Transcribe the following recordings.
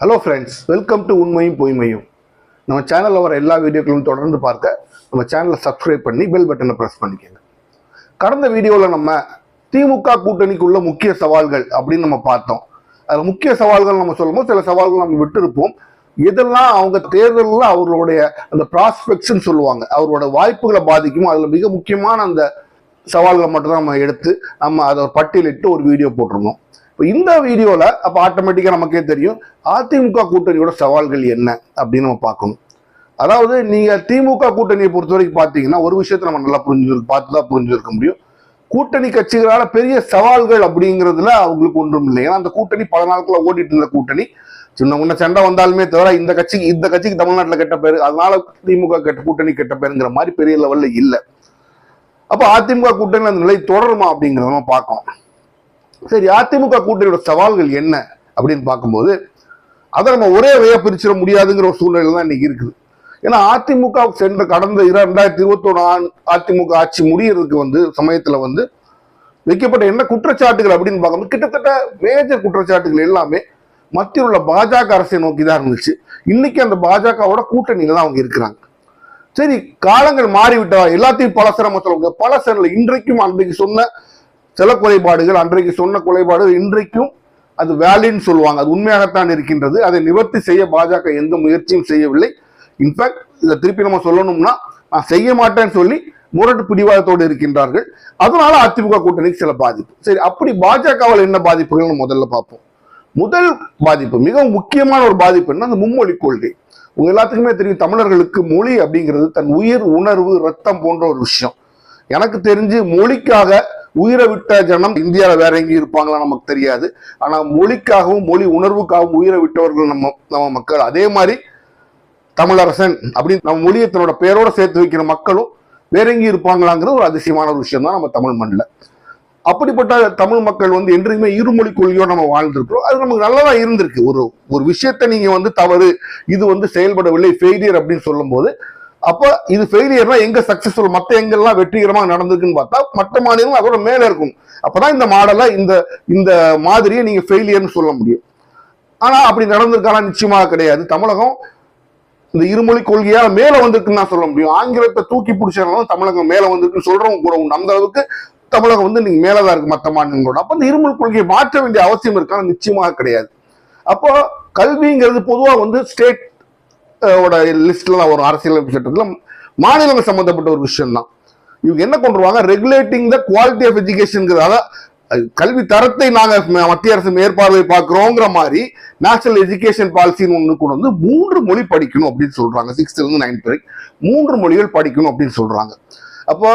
Hello friends, welcome to உண்மையும் பொய்மையும். நம்ம சேனலில் வர எல்லா வீடியோக்களும் தொடர்ந்து பார்க்க நம்ம சேனலை சப்ஸ்கிரைப் பண்ணி பெல் பட்டனை ப்ரெஸ் பண்ணிக்கோங்க. கடந்த வீடியோவில் நம்ம திமுக கூட்டணிக்குள்ள முக்கிய சவால்கள் அப்படின்னு நம்ம பார்த்தோம். அதில் முக்கிய சவால்கள் நம்ம சொல்லும்போது சில சவால்கள் நம்ம விட்டுருப்போம். இதெல்லாம் அவங்க தேர்தலில் அவர்களுடைய அந்த ப்ராஸ்பெக்ட்ஸ்ன்னு சொல்லுவாங்க, அவரோட வாய்ப்புகளை பாதிக்கும். அதில் மிக முக்கியமான அந்த சவால்களை மட்டும்தான் நம்ம எடுத்து நம்ம அதை பட்டியலிட்டு ஒரு வீடியோ போட்டிருந்தோம். இப்போ இந்த வீடியோவில் அப்போ ஆட்டோமேட்டிக்காக நமக்கே தெரியும் அதிமுக கூட்டணியோட சவால்கள் என்ன அப்படின்னு நம்ம பார்க்கணும். அதாவது நீங்கள் திமுக கூட்டணியை பொறுத்த வரைக்கும் பார்த்தீங்கன்னா ஒரு விஷயத்தை நம்ம நல்லா பார்த்து தான் புரிஞ்சுருக்க முடியும். கூட்டணி கட்சிகளால் பெரிய சவால்கள் அப்படிங்கிறதுல அவங்களுக்கு ஒன்றும் இல்லை. ஏன்னா அந்த கூட்டணி பல நாட்களை ஓடிட்டு இருந்த கூட்டணி. சின்ன முன்ன சண்டை வந்தாலுமே தவிர இந்த கட்சிக்கு தமிழ்நாட்டில் கெட்ட பேர், அதனால திமுக கூட்டணி கெட்ட பேருங்கிற மாதிரி பெரிய லெவலில் இல்லை. அப்போ அதிமுக கூட்டணி அந்த நிலை தொடருமா அப்படிங்கிறத நம்ம பார்க்கணும். சரி, அதிமுக கூட்டணியோட சவால்கள் என்ன அப்படின்னு பார்க்கும்போது அதை நம்ம ஒரே வகையா பிரிச்சிட முடியாதுங்கிற ஒரு சூழ்நிலை தான் இன்னைக்கு இருக்குது. ஏன்னா அதிமுக சென்ற கடந்த 2021 அதிமுக ஆட்சி முடியறதுக்கு சமயத்துல வைக்கப்பட்ட என்ன குற்றச்சாட்டுகள் அப்படின்னு பார்க்கும்போது கிட்டத்தட்ட மேஜர் குற்றச்சாட்டுகள் எல்லாமே மத்தியில் உள்ள பாஜக அரசை நோக்கி தான் இருந்துச்சு. இன்னைக்கு அந்த பாஜகவோட கூட்டணியில தான் அவங்க இருக்கிறாங்க. சரி, காலங்கள் மாறிவிட்டா எல்லாத்தையும் பலசரமா சொல்லுவாங்க. பலசரில் இன்றைக்கும் அன்றைக்கு சொன்ன சில குறைபாடுகள், அன்றைக்கு சொன்ன குறைபாடுகள் இன்றைக்கும் அது வேலின்னு சொல்லுவாங்க. அது உண்மையாகத்தான் இருக்கின்றது. அதை நிவர்த்தி செய்ய பாஜக எந்த முயற்சியும் செய்யவில்லை. இன்ஃபேக்ட் இதை திருப்பி நம்ம சொல்லணும்னா நான் செய்ய மாட்டேன்னு சொல்லி முரட்டு பிடிவாதத்தோடு இருக்கின்றார்கள். அதனால அதிமுக கூட்டணிக்கு சில பாதிப்பு. சரி, அப்படி பாஜகவில் என்ன பாதிப்புகள்னு முதல்ல பார்ப்போம். முதல் பாதிப்பு, மிகவும் முக்கியமான ஒரு பாதிப்பு என்ன, அந்த மும்மொழி கொள்கை. உங்க எல்லாத்துக்குமே தெரியும், தமிழர்களுக்கு மொழி அப்படிங்கிறது தன் உயிர், உணர்வு, ரத்தம் போன்ற ஒரு விஷயம். எனக்கு தெரிஞ்சு மொழிக்காக உயிரை விட்ட ஜனம் இந்தியாவில் வேற எங்கேயும் இருப்பாங்களா நமக்கு தெரியாது. ஆனா மொழிக்காகவும் மொழி உணர்வுக்காகவும் உயிரை விட்டவர்கள் நம்ம மக்கள். அதே மாதிரி தமிழரசன் அப்படின்னு நம்ம மொழியை தன்னோட பேரோட சேர்த்து வைக்கிற மக்களும் வேற எங்கேயும் இருப்பாங்களாங்கிறது ஒரு அதிசயமான ஒரு விஷயம் தான் நம்ம தமிழ் மண்ணில். அப்படிப்பட்ட தமிழ் மக்கள் என்றைக்குமே இருமொழி கொள்கையோடு நம்ம வாழ்ந்திருக்கிறோம். அது நமக்கு நல்லதா இருந்திருக்கு. ஒரு விஷயத்தை நீங்க தவறு, இது செயல்படவில்லை, ஃபெயிலியர் அப்படின்னு சொல்லும் போது அப்ப இது ஃபெயிலியர்னா எங்க சக்சஸ்ஃபுல், மற்ற எங்கெல்லாம் வெற்றிகரமாக நடந்திருக்குன்னு பார்த்தா மற்ற மாநிலம் அதோட மேல இருக்கும். அப்பதான் இந்த மாடலை இந்த மாதிரியை நீங்க ஃபெயிலியர்னு சொல்ல முடியும். ஆனா அப்படி நடந்திருக்கானா நிச்சயமாக கிடையாது. தமிழகம் இந்த இருமொழி கொள்கையால மேல வந்திருக்குன்னு தான் சொல்ல முடியும். ஆங்கிலத்தை தூக்கி பிடிச்சாலும் தமிழகம் மேல வந்திருக்குன்னு சொல்றவங்க கூட உண்டு. அந்த அளவுக்கு தமிழகம் நீங்க மேலதான் இருக்கு மற்ற மாநிலங்களோட. அப்ப இந்த இருமொழி கொள்கையை மாற்ற வேண்டிய அவசியம் இருக்கான நிச்சயமாக கிடையாது. அப்போ கல்விங்கிறது பொதுவாக ஸ்டேட் லிஸ்ட்ல ஒரு அரசியல் சட்டத்துல மாநிலங்கள் சம்பந்தப்பட்ட ஒரு விஷயம் தான். இவங்க என்ன கொண்டுருவாங்க, regulating the quality of education, கல்வி தரத்தை நாங்க மத்திய அரசு மேற்பார்வை பார்க்கிறோங்கிற மாதிரி நேஷனல் எஜுகேஷன் பாலிசின்னு ஒண்ணு கொண்டு 3 மொழி படிக்கணும் அப்படின்னு சொல்றாங்க. 6th இருந்து 9th வரைக்கும் 3 மொழிகள் படிக்கணும் அப்படின்னு சொல்றாங்க. அப்போ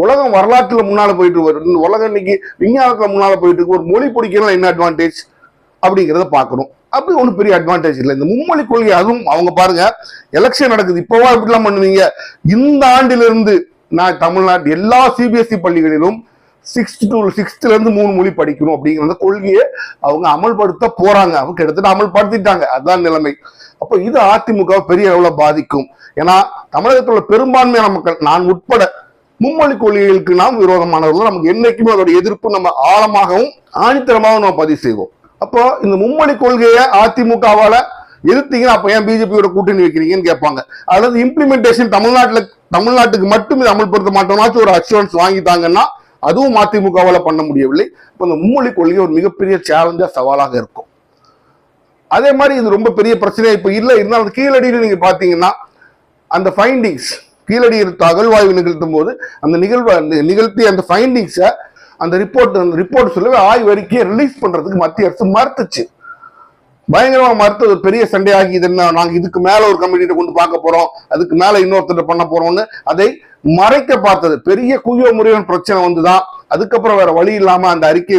உலகம் வரலாற்றுல முன்னால போயிட்டு வருது, உலகம் இன்னைக்கு விஞ்ஞானத்துல முன்னால போயிட்டு இருக்கு. ஒரு மொழி படிக்கணும் என்ன அட்வான்டேஜ் அப்படிங்கிறத பார்க்கணும். அப்படி ஒன்றும் பெரிய அட்வான்டேஜ் இல்லை. இந்த மும்மொழி கொள்கை அதுவும் அவங்க பாருங்க, எலெக்ஷன் நடக்குது, இப்பவா இப்படிலாம் பண்ணுவீங்க. இந்த ஆண்டிலிருந்து நான் தமிழ்நாட்டு எல்லா சிபிஎஸ்இ பள்ளிகளிலும் 6th ல இருந்து 3 மொழி படிக்கணும் அப்படிங்கிற கொள்கையை அவங்க அமல்படுத்த போறாங்க. அவங்க கிட்டத்தட்ட அமல்படுத்திட்டாங்க. அதுதான் நிலைமை. அப்ப இது அதிமுக பெரிய அளவுல பாதிக்கும். ஏன்னா தமிழகத்தில் உள்ள பெரும்பான்மையான மக்கள், நான் உட்பட, மும்மொழி கொள்கைகளுக்கு நாம் விரோதமானவர்கள். நமக்கு என்னைக்குமே அதோட எதிர்ப்பு நம்ம ஆழமாகவும் ஆணித்தரமாகவும் நம்ம பதிவு செய்வோம். அப்போ இந்த மும்மொழி கொள்கையை அதிமுகவால எதிர்த்தீங்கன்னா அப்ப ஏன் பிஜேபியோட கூட்டணி வைக்கிறீங்கன்னு கேட்பாங்க. அதாவது இம்ப்ளிமெண்டேஷன் தமிழ்நாட்டுக்கு மட்டும் இதை அமல்படுத்த மாட்டோம்னாச்சும் ஒரு அஷூரன்ஸ் வாங்கிட்டாங்கன்னா அதுவும் அதிமுகவால பண்ண முடியவில்லை. இப்போ இந்த மும்மொழி கொள்கை ஒரு மிகப்பெரிய சேலஞ்சா, சவாலாக இருக்கும். அதே மாதிரி இது ரொம்ப பெரிய பிரச்சனை இப்ப இல்லை. இருந்தாலும் கீழடியில் நீங்க பாத்தீங்கன்னா அந்த ஃபைண்டிங்ஸ், கீழடி அகழ்வாய்வு நிகழ்த்தும் போது அந்த நிகழ்த்திய அந்த ஃபைண்டிங்ஸை அந்த ரிப்போர்ட் சொல்லவே ஆய்வறிக்கையை ரிலீஸ் பண்றதுக்கு மத்திய அரசு மறுத்துச்சு. பயங்கரமா மறுத்து ஒரு பெரிய சண்டையாகி, இது என்ன, நாங்க இதுக்கு மேல ஒரு கமிட்டியை கொண்டு பார்க்க போறோம், அதுக்கு மேல இன்னொருத்தர் பண்ண போறோம்னு அதை மறைக்க பார்த்தது. பெரிய குயோ முறையான பிரச்சனை வந்துதான். அதுக்கப்புறம் வேற வழி இல்லாம அந்த அறிக்கை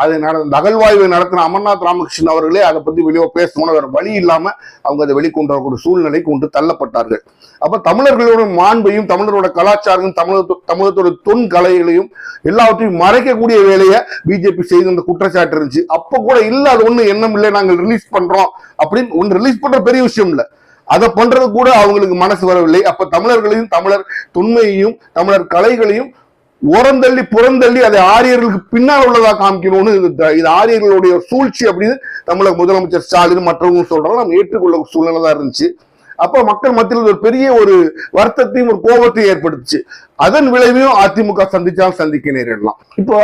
அதை அகழ்வாய்வை நடத்தின அமர்நாத் ராமகிருஷ்ணன் அவர்களே அதை பத்தி வெளியே பேசணும்னு வேற வழி இல்லாம அவங்க அதை வெளிக்கொண்டு வரக்கூடிய சூழ்நிலை கொண்டு தள்ளப்பட்டார்கள். அப்ப தமிழர்களோட மாண்பையும் தமிழரோட கலாச்சாரம், தமிழகத்தோட தொன் கலைகளையும் எல்லாவற்றையும் மறைக்கக்கூடிய வேலையை பிஜேபி செய்து அந்த குற்றச்சாட்டு இருந்துச்சு. அப்ப கூட இல்ல, அது ஒண்ணு எண்ணம் இல்லை, நாங்கள் ரிலீஸ் பண்றோம் அப்படின்னு ஒன்று ரிலீஸ் பண்ற பெரிய விஷயம் இல்ல, அதை பண்றது கூட அவங்களுக்கு மனசு வரவில்லை. அப்ப தமிழர்களையும் தமிழர் தொன்மையையும் தமிழர் கலைகளையும் ஓரந்தள்ளி புறந்தள்ளி அதை ஆரியர்களுக்கு பின்னால் உள்ளதா காமிக்கணும்னு இது ஆரியர்களுடைய சூழ்ச்சி அப்படின்னு தமிழக முதலமைச்சர் ஸ்டாலின் மற்றவங்க சொல்றாங்க. நம்ம ஏற்றுக்கொள்ள சூழ்நிலை தான் இருந்துச்சு. அப்ப மக்கள் மத்தியில் ஒரு பெரிய ஒரு வருத்தத்தையும் ஒரு கோபத்தையும் ஏற்படுத்துச்சு. அதன் விளைவையும் அதிமுக சந்திக்க நேரிடலாம். இப்போ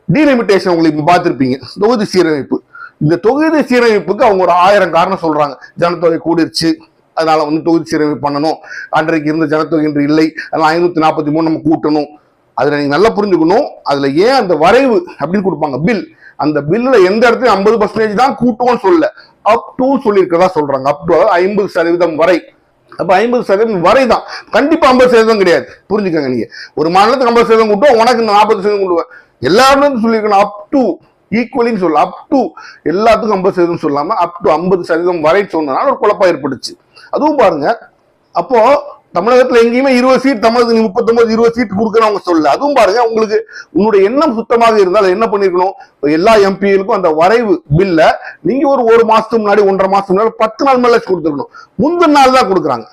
டீலிமிட்டேஷன் உங்களுக்கு பார்த்திருப்பீங்க, தொகுதி சீரமைப்பு. இந்த தொகுதி சீரமைப்புக்கு அவங்க ஒரு 1000 காரணம் சொல்றாங்க. ஜனத்தொகை கூடிருச்சு, அதனால தொகுதி சீரமைப்பு பண்ணணும், அன்றைக்கு இருந்த ஜனத்தொகை இன்று இல்லை, அதனால 543 நம்ம கூட்டணும். அதுல நீங்க நல்லா புரிஞ்சுக்கணும், அதுல ஏன் அந்த வரைவு அப்படின்னு கொடுப்பாங்க பில், அந்த பில்ல எந்த இடத்துல 50% தான் கூட்டுவோம்னு சொல்ல, அப் டு சொல்லி இருக்கிறதா சொல்றாங்க. அப் டு 50% வரை. அப்ப 50% வரை தான், கண்டிப்பா 50% கிடையாது. புரிஞ்சுக்கங்க, நீங்க ஒரு மாநிலத்துக்கு 50% கூட்டுவோம், உனக்கு 40% கூட்டுவேன் எல்லாரும் சொல்லியிருக்கணும். அப் டு ஈக்குவலின்னு சொல்ல, அப் டு எல்லாத்துக்கும் 50% சொல்லாம அப் டு 50% வரை சொன்னதுனால ஒரு குழப்பம் ஏற்பட்டுச்சு. அதுவும் பாருங்க, அப்போ தமிழகத்துல எங்கேயுமே 20 சீட், தமிழகத்துக்கு 39 20 சீட் கொடுக்கறவங்க சொல்ல. அதுவும் பாருங்க, உங்களுக்கு உன்னுடைய எண்ணம் சுத்தமாக இருந்தால் என்ன பண்ணிருக்கணும், எல்லா எம்பிகளுக்கும் அந்த வரைவு பில்ல நீங்க ஒரு மாசத்துக்கு முன்னாடி 1.5 மாசத்துக்கு முன்னாடி 10 நாள் மேல கொடுத்துருக்கணும். முந்தின நாள் தான் கொடுக்குறாங்க.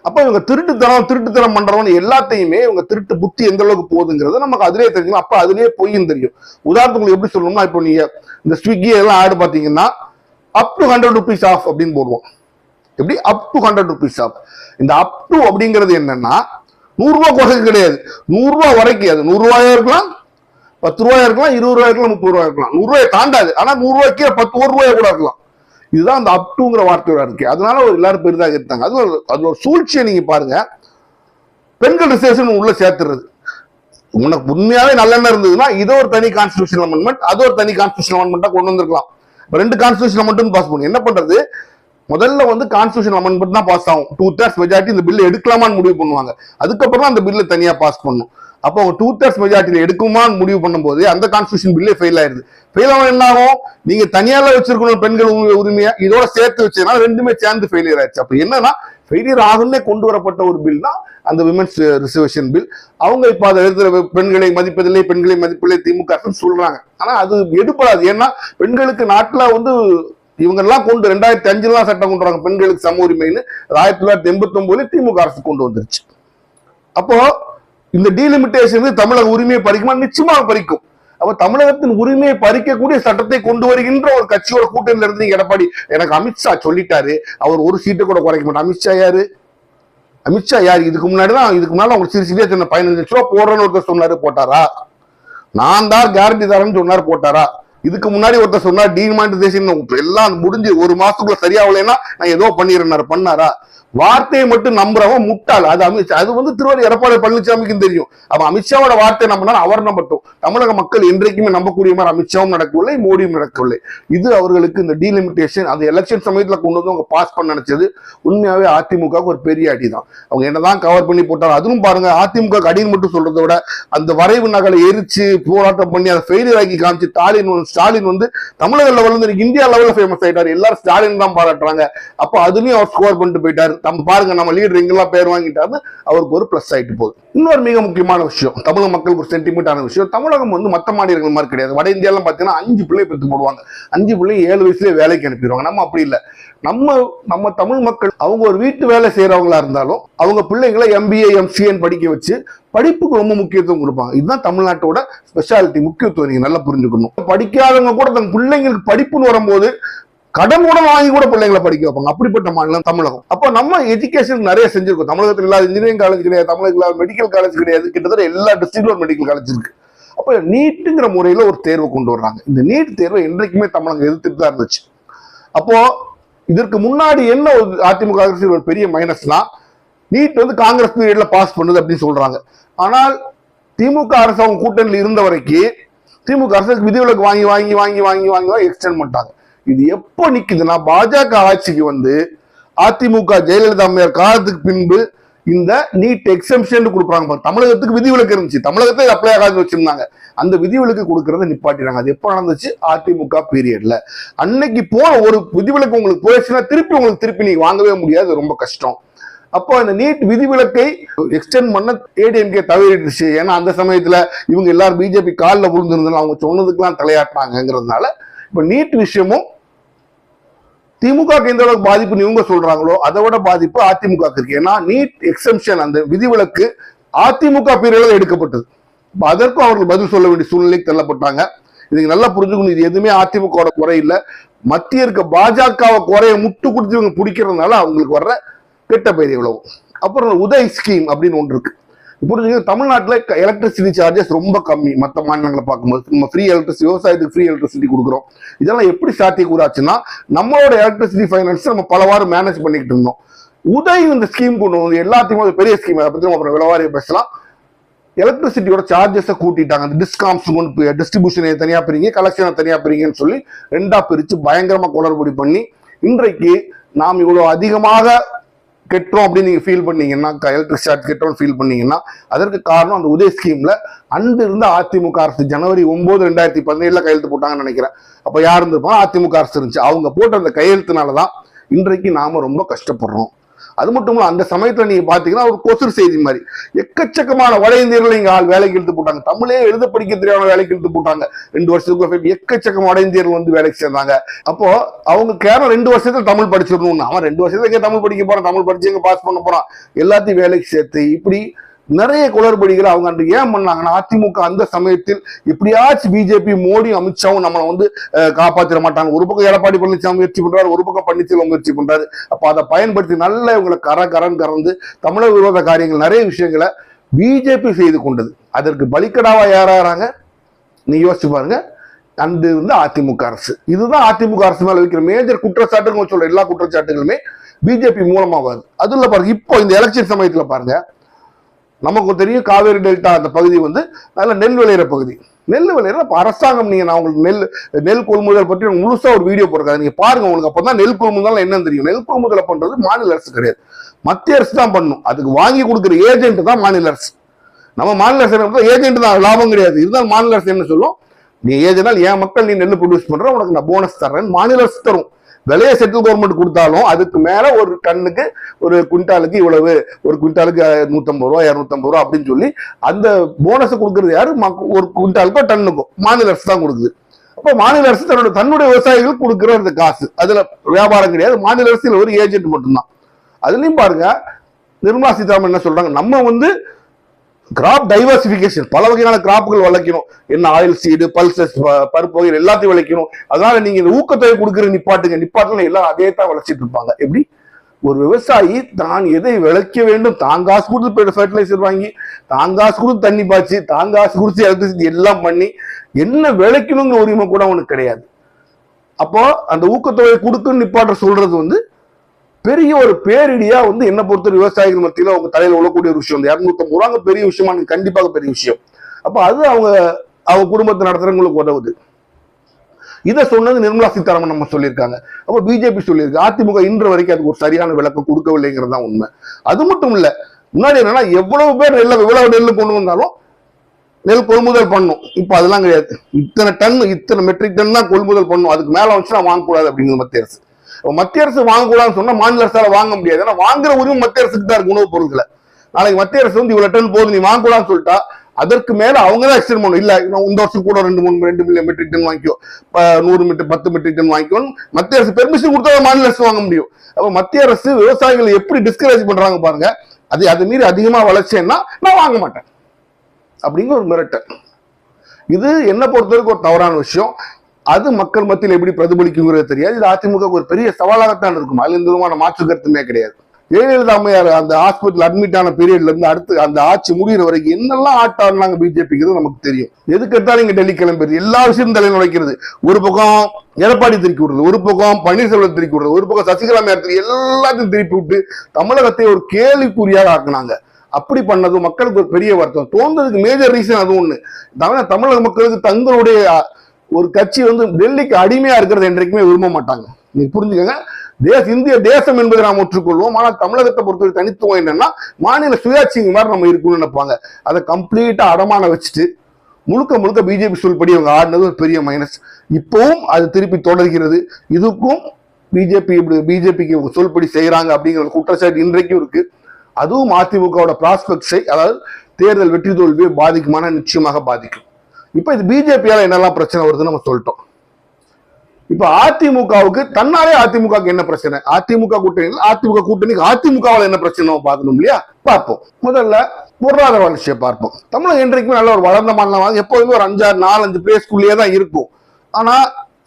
அப்ப இவங்க திருட்டுத்தனம் பண்றவங்க எல்லாத்தையுமே இவங்க திருட்டு புத்தி எந்த அளவுக்கு போகுதுங்கிறது நமக்கு அதிலே தெரியும். அப்ப அதுலயே பொய்யும் தெரியும். உதாரணத்துக்கு எப்படி சொல்லணும்னா, இப்போ நீங்க இந்த ஸ்விக்கி எல்லாம் ஆடு பாத்தீங்கன்னா அப் டு 100 rupees ஆஃப் அப்படின்னு போடுவோம். எப்படி அப் டு 100 rupees ஆஃப். இந்த அப் டு அப்படிங்கிறது என்னன்னா 100 ரூபாய் குறைக்கு கிடையாது, 100 ரூபாய் வரைக்கும். அது 100 ரூபாயா இருக்கலாம், 10 ரூபாயா இருக்கலாம், 20 ரூபாயா இருக்கலாம், 30 ரூபாயா இருக்கலாம். 100 ரூபாய் தாண்டாது, ஆனா 100 ரூபாய்க்கு 10 ரூபாயா கூட இருக்கலாம். இதுதான் அந்த அப் டுங்கிற வார்த்தையோட இருக்கு. அதனால எல்லாரும் பெரிதாக இருந்தாங்க. அது ஒரு சூழ்ச்சியை நீங்க பாருங்க. பெண்கள் ரிசர்வேஷன் உள்ள சேர்த்துறது, உனக்கு உண்மையாவே நல்லெண்ணம் இருந்ததுன்னா இதோ ஒரு தனி கான்ஸ்டிடியூஷன் அமெண்ட்மெண்ட், அது ஒரு தனி கான்ஸ்டிடியூஷன் அமெண்ட்மெண்டா கொண்டு வந்திருக்கலாம். 2 கான்ஸ்டிடியூஷன் அமெண்ட்மெண்ட் பாஸ் பண்ணும். என்ன பண்றது, முதல்ல கான்ஸ்டிடியூஷன் அமெண்ட்மெண்ட் தான் பாஸ் ஆகும். 2/3 மெஜாரிட்டி இந்த பில்லை எடுக்கலாமான்னு முடிவு பண்ணுவாங்க. அதுக்கப்புறம் அந்த பில்லை தனியா பாஸ் பண்ணும். அப்போ அவங்க 2/3 மெஜாரிட்டியில எடுக்குமான்னு முடிவு பண்ணும்போது அந்த கான்ஸ்டிடியூஷன் பில்லே ஃபெயில் ஆயிருது. ஃபெயில் ஆகும் என்ன ஆகும், நீங்க தனியால வச்சிருக்கணும் பெண்கள் உரிமையா, இதோட சேர்த்து வச்சதுனால ரெண்டுமே சேர்ந்து ஃபெயிலியர் ஆயிடுச்சு. அப்ப என்னன்னா, ஃபெயிலியர் ஆகுன்னே கொண்டு வரப்பட்ட ஒரு பில் தான் அந்த விமென்ஸ் ரிசர்வேஷன் பில். அவங்க இப்ப அதை எழுதுற பெண்களை மதிப்பதில்லை, பெண்களை மதிப்பில்லை திமுக சொல்றாங்க. ஆனா அது எடுப்படாது. ஏன்னா பெண்களுக்கு நாட்டுல இவங்க எல்லாம் கொண்டு 2005 சட்டம் கொண்டு வராங்க பெண்களுக்கு சம உரிமைன்னு. 1989 திமுக அரசு கொண்டு வந்துருச்சு. அப்போ இந்த டீலிமிட்டேஷன் தமிழக உரிமையை பறிக்குமா, நிச்சயமாக பறிக்கும். அப்ப தமிழகத்தின் உரிமையை பறிக்கக்கூடிய சட்டத்தை கொண்டு வருகின்ற ஒரு கட்சியோட கூட்டணியில இருந்து எடப்பாடி, எனக்கு அமித்ஷா சொல்லிட்டாரு, அவர் ஒரு சீட்டை கூட குறைக்க மாட்டார். அமித்ஷா யாரு? இதுக்கு முன்னாடி அவங்க சிரிச்சிட்டே சொன்ன 15 லட்சம் ரூபாய் போடுறேன்னு ஒருத்தர் சொன்னாரு, போட்டாரா? நான் தான் கேரண்டி தரேன்னு சொன்னாரு, போட்டாரா? இதுக்கு முன்னாடி ஒருத்தர் சொன்னார் டிமானிட்டைசேஷன் எல்லாம் முடிஞ்சு 1 மாசத்துக்குள்ள சரியாகலைன்னா நான் ஏதோ பண்ணிடுறேன், பண்ணாரா? வார்த்தையை மட்டும் நம்புறவன் முட்டாள். அது திருவாரூர் எடப்பாடி பழனிசாமிக்கு தெரியும். அவன் அமித்ஷாவோட வார்த்தை நம்பினா அவர் நம்பட்டும். தமிழக மக்கள் என்றைக்குமே நம்பக்கூடிய மாதிரி அமித்ஷாவும் நடக்கவில்லை, மோடியும் நடக்கவில்லை. இது அவர்களுக்கு இந்த டீலிமிட்டேஷன் அந்த எலெக்ஷன் சமயத்துல கொண்டு வந்து அவங்க பாஸ் பண்ண நினைச்சது உண்மையாவே அதிமுக ஒரு பெரிய அடிதான். அவங்க என்னதான் கவர் பண்ணி போட்டாங்க. அதுவும் பாருங்க, அதிமுக அடின்னு மட்டும் சொல்றதை விட அந்த வரைவு நகலை எரிச்சு போராட்டம் பண்ணி அதை ஃபெயிலியர் ஆக்கி காமிச்சு ஸ்டாலின் தமிழக லெவல்ல இந்தியா லெவல்ல ஃபேமஸ் ஆயிட்டாரு. எல்லாரும் ஸ்டாலின் தான் பாராட்டுறாங்க. அப்ப அதுலயும் அவர் ஸ்கோர் பண்ணிட்டு போயிட்டாரு. நம்ம பாருங்க, நம்ம லீடர் எங்கெல்லாம் பேர் வாங்கிட்டாரு, அவருக்கு ஒரு பிளஸ் ஆயிட்டு போகுது. இன்னொரு மிக முக்கியமான விஷயம், தமிழக மக்களுக்கு ஒரு சென்டிமெண்டான விஷயம், தமிழகம் மத்த மாநிலங்கள் மாதிரி கிடையாது. வட இந்தியாலாம் பாத்தீங்கன்னா 5 பிள்ளை பெற்று போடுவாங்க. 5 பிள்ளை 7 வயசுலயே வேலைக்கு அனுப்பிடுவாங்க. நம்ம அப்படி இல்லை. நம்ம தமிழ் மக்கள் அவங்க ஒரு வீட்டு வேலை செய்யறவங்களா இருந்தாலும் அவங்க பிள்ளைங்களை MBA MCA படிக்க வச்சு படிப்புக்கு ரொம்ப முக்கியத்துவம் கொடுப்பாங்க. இதுதான் தமிழ்நாட்டோட ஸ்பெஷாலிட்டி, முக்கியத்துவம். நீங்க நல்லா புரிஞ்சுக்கணும். படிக்காதவங்க கூட தன் பிள்ளைங்களுக்கு படிப்புன்னு வரும்போது கடன் கூட வாங்கி கூட பிள்ளைங்களை படிக்க வைப்பாங்க. அப்படிப்பட்ட மாநிலம் தமிழகம். அப்போ நம்ம எஜுகேஷன் நிறைய செஞ்சிருக்கோம். தமிழகத்தில் இல்லாத இன்ஜினியரிங் காலேஜ் கிடையாது, தமிழகத்தில் இல்லாத மெடிக்கல் காலேஜ் கிடையாது. கிட்டத்தட்ட எல்லா டிஸ்ட்ரிக்ட்ல ஒரு மெடிக்கல் காலேஜ் இருக்கு. அப்ப நீட்டுங்கிற முறையில ஒரு தேர்வை கொண்டு வர்றாங்க. இந்த நீட் தேர்வை என்றைக்குமே தமிழகம் எதிர்த்துட்டு தான் இருந்துச்சு. அப்போ இதற்கு முன்னாடி என்ன அதிமுக அரசு ஒரு பெரிய மைனஸ்னா, நீட் காங்கிரஸ் பீரியட்ல பாஸ் பண்ணுது அப்படின்னு சொல்றாங்க. ஆனால் திமுக அரசு அவங்க கூட்டணியில் இருந்த வரைக்கும் திமுக அரசுக்கு விதிவிலக்கு வாங்கி வாங்கி வாங்கி வாங்கி வாங்கி எக்ஸ்டெண்ட் பண்ணிட்டாங்க. இது எப்போ நிக்குதுன்னா, பாஜக ஆட்சிக்கு அதிமுக ஜெயலலிதா அம்மையார் காலத்துக்கு பின்பு இந்த நீட் எக்ஸம்ஷன் கொடுக்குறாங்க. தமிழகத்துக்கு விதிவிலக்கு இருந்துச்சு, தமிழகத்தை அப்ளை ஆகாது வச்சிருந்தாங்க. அந்த விதிவிலக்கு கொடுக்கறத நிப்பாட்டினாங்க. அது எப்போ நடந்துச்சு? அதிமுக பீரியட்ல. அன்னைக்கு போன ஒரு விதிவிலக்கு உங்களுக்கு போயிடுச்சுன்னா திருப்பி நீங்க வாங்கவே முடியாது, ரொம்ப கஷ்டம். அப்போ அந்த நீட் விதிவிலக்கை எக்ஸ்டெண்ட் பண்ண ஏடிஎம்கே தவறிடுச்சு. ஏன்னா அந்த சமயத்துல இவங்க எல்லாரும் பிஜேபி காலில் விழுந்திருந்தாலும் அவங்க சொன்னதுக்கெல்லாம் தலையாட்டினாங்கிறதுனால இப்ப நீட் விஷயமும் திமுக எந்த அளவுக்கு பாதிப்புன்னு இவங்க சொல்றாங்களோ அதை விட பாதிப்பு அதிமுக இருக்கு. ஏன்னா நீட் எக்ஸம்ஷன் அந்த விதிவிலக்கு அதிமுக பீரியட்ல எடுக்கப்பட்டது. அதற்கும் அவர்கள் பதில் சொல்ல வேண்டிய சூழ்நிலைக்கு தள்ளப்பட்டாங்க. இதுக்கு நல்லா புரிஞ்சுக்கணும், இது எதுவுமே அதிமுக குறை இல்லை, மத்திய இருக்க பாஜகவை குறைய முட்டு கொடுத்து இவங்க பிடிக்கிறதுனால அவங்களுக்கு வர்ற கெட்ட பெயர் இவ்வளவு. அப்புறம் உதய் ஸ்கீம் அப்படின்னு ஒன்று இருக்கு. புரிஞ்சுங்க, தமிழ்நாட்டில் எலக்ட்ரிசிட்டி சார்ஜஸ் ரொம்ப கம்மி மற்ற மாநிலங்களை பார்க்கும்போது. நம்ம ஃப்ரீ எலக்ட்ரிசிட்டி, விவசாயத்துக்கு ஃப்ரீ எலக்ட்ரிசிட்டி கொடுக்குறோம். இதெல்லாம் எப்படி சாத்தியக்கூறாச்சுன்னா, நம்மளோட எலக்ட்ரிசிட்டி ஃபைனான்ஸ் நம்ம பலவாறு மேனேஜ் பண்ணிக்கிட்டு இருந்தோம். உதய் இந்த ஸ்கீம் கொண்டு வந்து எல்லாத்தையுமே ஒரு பெரிய ஸ்கீம், அதை பற்றி நம்ம அப்புறம் விளவாரியை பேசலாம். எலக்ட்ரிசிட்டியோட சார்ஜஸை கூட்டிட்டாங்க. அந்த டிஸ்காம்ஸ் கொண்டு டிஸ்ட்ரிபியூஷனை தனியா பிரிங்க, கலெக்ஷனை தனியா பிரிங்கன்னு சொல்லி ரெண்டா பிரிச்சு பயங்கரமா குளறுபடி பண்ணி இன்றைக்கு நாம் இவ்வளவு அதிகமாக கெட்டோம் அப்படின்னு நீங்க ஃபீல் பண்ணீங்கன்னா, எலக்ட்ரிக் சார்ஜ் கெட்டோம் ஃபீல் பண்ணீங்கன்னா, அதற்கு காரணம் அந்த உதய் ஸ்கீம்ல அன்று இருந்த அதிமுக அரசு ஜனவரி 9, 2017 கையெழுத்து போட்டாங்கன்னு நினைக்கிறேன். அப்ப யார் இருந்திருப்பாங்க? அதிமுக அரசு இருந்துச்சு. அவங்க போட்ட அந்த கையெழுத்துனாலதான் இன்றைக்கு நாம ரொம்ப கஷ்டப்படுறோம். அது மட்டும் இல்ல, அந்த சமயத்துல நீங்க பாத்தீங்கன்னா ஒரு கொசுறு செய்தி மாதிரி எக்கச்சக்கமான வட இந்தியர்கள் இங்க வேலைக்கு இழுத்து போட்டாங்க. தமிழே எழுத படிக்க தெரியாம வேலைக்கு இழுத்து போட்டாங்க. 2 வருஷத்துக்கு எக்கச்சக்கம் வட இந்தியர்கள் வந்து வேலைக்கு சேர்ந்தாங்க. அப்போ அவங்க கேரம் 2 வருஷத்துல தமிழ் படிச்சிடணும். அவன் 2 வருஷத்துல எங்க தமிழ் படிக்க போறான், தமிழ் படிச்சு எங்க பாஸ் பண்ண போறான், எல்லாத்தையும் வேலைக்கு சேர்த்து இப்படி நிறைய குளறுபடிகள் அவங்க அன்று ஏன் பண்ணாங்கன்னா, அதிமுக அந்த சமயத்தில் எப்படியாச்சும் பிஜேபி, மோடி, அமித்ஷாவும் நம்மளை வந்து காப்பாத்திர மாட்டாங்க. ஒரு பக்கம் எடப்பாடி பழனிசாமி முயற்சி பண்றாரு, ஒரு பக்கம் பன்னீர்செல்வம் முயற்சி பண்றாரு. அப்ப அதை பயன்படுத்தி நல்ல இவங்களை கறந்து தமிழக விரோத காரியங்கள் நிறைய விஷயங்களை பிஜேபி செய்து கொண்டது. அதற்கு பலிக்கடாவா யாராங்க நீ யோசிச்சு பாருங்க. அன்று இருந்த அதிமுக அரசு. இதுதான் அதிமுக அரசு மேல வைக்கிற மேஜர் குற்றச்சாட்டுங்க. சொல்ற எல்லா குற்றச்சாட்டுகளுமே பிஜேபி மூலமா வருது. அதுல பாருங்க, இப்போ இந்த எலெக்ஷன் சமயத்துல பாருங்க, நமக்கு தெரியும் காவேரி டெல்டா அந்த பகுதி வந்து நல்ல நெல் விளையிற பகுதி. நெல் விளையிற அரசாங்கம், நீங்க நான் உங்களுக்கு நெல் கொள்முதல் பற்றி முழுசா ஒரு வீடியோ போடுறேன், நீங்க பாருங்க. உங்களுக்கு அப்பதான் நெல் கொள்முதல் என்னன்னு தெரியும். நெல் கொள்முதல் பண்றது மாநில அரசு கிடையாது, மத்திய அரசு தான் பண்ணும். அதுக்கு வாங்கி கொடுக்குற ஏஜென்ட் தான் மாநில அரசு. நம்ம மாநில அரசு ஏஜென்ட் தான், லாபம் கிடையாது. இருந்தாலும் மாநில அரசு என்ன சொல்லும், நீ ஏஜென்ட், என் மக்கள் நீ நெல் ப்ரொடியூஸ் பண்ற, உனக்கு நான் போனஸ் தர்றேன் மாநில அரசு தரும். விலையை சென்ட்ரல் கவர்மெண்ட் கொடுத்தாலும் அதுக்கு மேல ஒரு டன்னுக்கு, ஒரு குவிண்டாலுக்கு இவ்வளவு, ஒரு குவிண்டாலுக்கு 150 ரூபா 250 ரூபா அப்படின்னு சொல்லி அந்த போனஸ் கொடுக்கறது யாரு? ஒரு குவிண்டாலுக்கோ டன்னுக்கோ மாநில அரசு தான் கொடுக்குது. அப்ப மாநில அரசு தன்னுடைய விவசாயிகளுக்கு கொடுக்கிற அந்த காசு, அதுல வியாபாரம் கிடையாது. மாநில அரசு ஒரு ஏஜென்ட் மட்டும்தான். அதுலயும் பாருங்க, நிர்மலா சீதாராமன் என்ன சொல்றாங்க, நம்ம வந்து கிராப் டைவர்சிபிகேஷன், பல வகையான கிராப்புகள் விளைக்கணும். என்ன ஆயில் சீடு, பல்சஸ், பருப்பு வகைகள் எல்லாத்தையும் விளைக்கணும். அதனால நீங்க இந்த ஊக்கத்தொகை கொடுக்குற நிப்பாட்டுல எல்லாம் அதே தான் விளைச்சிட்டு இருப்பாங்க. எப்படி ஒரு விவசாயி தான் எதை விளைக்க வேண்டும், தான் காசு கொடுத்து ஃபெர்டிலைசர் வாங்கி, தான் காசு கொடுத்து தண்ணி பாய்ச்சி, தான் காசு கொடுத்து எலக்ட்ரிசிட்டி எல்லாம் பண்ணி என்ன விளைக்கணுங்கிற உரிமை கூட அவனுக்கு கிடையாது. அப்போ அந்த ஊக்கத்தொகை கொடுக்குன்னு நிப்பாட்ட சொல்றது வந்து பெரிய ஒரு பேரிடியா வந்து என்ன பொறுத்த விவசாயிகள் மத்தியில அவங்க தலையில உழக்கூடிய ஒரு விஷயம். 250 ரூபாங்க பெரிய விஷயமா, கண்டிப்பாக பெரிய விஷயம். அப்ப அது அவங்க குடும்பத்தை நடத்துறவங்களுக்கு உதவுது. இதை சொன்னது நிர்மலா சீதாராமன் நம்ம சொல்லியிருக்காங்க. அப்ப பிஜேபி சொல்லியிருக்கு. அதிமுக இன்று வரைக்கும் அதுக்கு ஒரு சரியான விளக்கம் கொடுக்கவில்லைங்கிறது தான் உண்மை. அது மட்டும் இல்ல, முன்னாடி என்னன்னா எவ்வளவு பேர் இவ்வளவு நெல் கொண்டு வந்தாலும் நெல் கொள்முதல் பண்ணும். இப்ப அதெல்லாம் கிடையாது. இத்தனை மெட்ரிக் டன் தான் கொள்முதல் பண்ணும், அதுக்கு மேல வந்துச்சுன்னா வாங்கக்கூடாது அப்படிங்கிறது மத்திய அரசு. மத்திய அரசு வாங்கக்கூடாதுன்னு சொன்னா மாநில அரசால வாங்க முடியாது. ஏன்னா வாங்குற உரிமை மத்திய அரசுக்கு தான் இருக்கு உணவுப் பொருட்களை. நாளைக்கு மத்திய அரசு வந்து இவ்வளவு டன் போதும் நீ வாங்கக்கூடாதுன்னு சொல்லிட்டா அதற்கு மேல அவங்க தான் எக்ஸ்டெண்ட் பண்ணும். இல்ல இந்த வருஷம் கூட 2 மில்லியன் மெட்ரிக் டன் வாங்கிக்கோ, 10 மெட்ரிக் டன் வாங்கிக்கோ, மத்திய அரசு பெர்மிஷன் கொடுத்தா மாநில அரசு வாங்க முடியும். அப்ப மத்திய அரசு விவசாயிகளை எப்படி டிஸ்கரேஜ் பண்றாங்க பாருங்க. அது மீறி அதிகமா வளர்ச்சேன்னா நான் வாங்க மாட்டேன் அப்படிங்கிற ஒரு மிரட்டல். இது என்ன பொறுத்தவரைக்கும் ஒரு தவறான விஷயம். அது மக்கள் மத்தியில் எப்படி பிரதிபலிக்குங்கிறது தெரியாது. இது அதிமுக ஒரு பெரிய சவாலாகத்தான் இருக்கும். அதுல எந்த விதமான மாற்று கருத்துமே கிடையாது. ஜெயலலிதா அம்மையார் அந்த ஹாஸ்பிட்டல் அட்மிட் ஆன பீரியட்ல இருந்து அடுத்து அந்த ஆட்சி முடிகிற வரைக்கும் என்னெல்லாம் ஆட்டாங்க பிஜேபிக்கு நமக்கு தெரியும். எதுக்கு எடுத்தாலும் இங்க டெல்லி கிளம்புறது, எல்லா விஷயமும் தலையில் நுழைக்கிறது. ஒரு பக்கம் எடப்பாடி திருப்பி விடுறது, ஒரு பக்கம் பன்னீர்செல்வம் திருப்பி விடுறது, ஒரு பக்கம் சசிகலா மேயர் எல்லாத்தையும் திருப்பி விட்டு தமிழகத்தை ஒரு கேள்விக்குறியாக ஆக்குனாங்க. அப்படி பண்ணது மக்களுக்கு ஒரு பெரிய வருத்தம் தோன்றதுக்கு மேஜர் ரீசன் அது ஒண்ணு. தமிழக மக்களுக்கு தங்களுடைய ஒரு கட்சி வந்து டெல்லிக்கு அடிமையா இருக்கிறது என்றைக்குமே விரும்ப மாட்டாங்க. நீங்க புரிஞ்சுக்கங்க. இந்திய தேசம் என்பதை நாம் ஒற்றுக்கொள்வோம். ஆனால் தமிழகத்தை பொறுத்தவரை தனித்துவம் என்னன்னா மாநில சுயாட்சி மாதிரி நம்ம இருக்கணும்னு நினைப்பாங்க. அதை கம்ப்ளீட்டா அடமான வச்சுட்டு முழுக்க பிஜேபி சொல்படி அவங்க ஆடினது ஒரு பெரிய மைனஸ். இப்பவும் அது திருப்பி தொடர்கிறது. இதுக்கும் பிஜேபிக்கு இவங்க சொல்படி செய்யறாங்க அப்படிங்கிற குற்றச்சாட்டு இன்றைக்கும் இருக்கு. அதுவும் அதிமுகவோட ப்ராஸ்பெக்ட்ஸை, அதாவது தேர்தல் வெற்றி தோல்வியை பாதிக்குமான நிச்சயமாக பாதிக்கும். இப்ப இது பிஜேபியால என்னெல்லாம் பிரச்சனை வருதுன்னு நம்ம சொல்லிட்டோம். இப்ப அதிமுகவுக்கு தன்னாலே அதிமுகவுக்கு என்ன பிரச்சனை, அதிமுக கூட்டணிக்கு அதிமுகவால என்ன பிரச்சனை பார்க்கணும் இல்லையா? பார்ப்போம். முதல்ல பொருளாதார வளர்ச்சியை பார்ப்போம். தமிழகம் என்றைக்குமே நல்ல ஒரு வளர்ந்த மாநிலம், எப்போதுமே ஒரு 5-6-4-5 பிளேஸ்க்குள்ளேயே தான் இருக்கும். ஆனா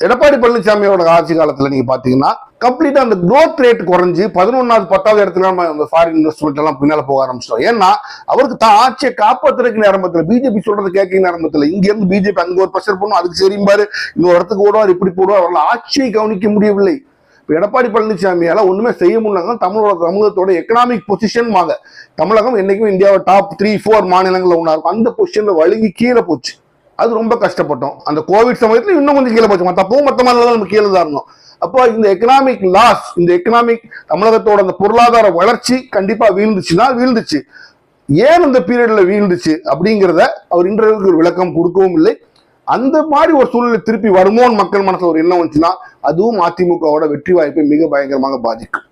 எடப்பாடி பழனிசாமியோட ஆட்சி காலத்துல நீங்க பாத்தீங்கன்னா கம்ப்ளீட்டா அந்த growth ரேட் குறைஞ்சு 11வது 10வது இடத்துல நம்ம ஃபாரின் இன்வெஸ்ட்மெண்ட் எல்லாம் பின்னால போக ஆரம்பிச்சிட்டோம். ஏன்னா அவருக்கு தான் ஆட்சியை காப்பாத்துறதுக்கு நேரத்துல பிஜேபி சொல்றது கேட்க நேரத்துல இங்க இருந்து பிஜேபி அங்க ஒரு ப்ரெஷர் பண்ணும், அதுக்கு சரிம்பாரு, இன்னொரு இடத்துக்கு ஓடுவார், இப்படி போடுவார், அவர்கள் ஆட்சியை கவனிக்க முடியவில்லை. இப்ப எடப்பாடி பழனிசாமியால ஒண்ணுமே செய்ய முடியல. தமிழகத்தோட எக்கனாமிக் பொசிஷன் வாங்க, தமிழகம் என்னைக்குமே இந்தியாவோட டாப் 3-4 மாநிலங்கள்ல ஒண்ணா இருக்கும். அந்த பொசிஷன்ல வழுங்கி கீழே போச்சு. அது ரொம்ப கஷ்டப்பட்டோம். அந்த கோவிட் சமயத்துல இன்னும் கொஞ்சம் கீழே போச்சு. மத்த மாநிலம் நம்ம கீழே தான் இருந்தோம். அப்போ இந்த எக்கனாமிக் லாஸ், இந்த எக்கனாமிக் தமிழகத்தோட அந்த பொருளாதார வளர்ச்சி கண்டிப்பா வீழ்ந்துச்சு. ஏன் இந்த பீரியட்ல வீழ்ந்துச்சு அப்படிங்கிறத அவர் இன்டர்வியூக்கு ஒரு விளக்கம் கொடுக்கவும் இல்லை. அந்த மாதிரி ஒரு சூழ்நிலை திருப்பி வருமோன்னு மக்கள் மனசுல ஒரு எண்ணம் வந்துச்சுன்னா அதுவும் அதிமுகவோட வெற்றி வாய்ப்பை மிக பயங்கரமாக பாதிக்கும்.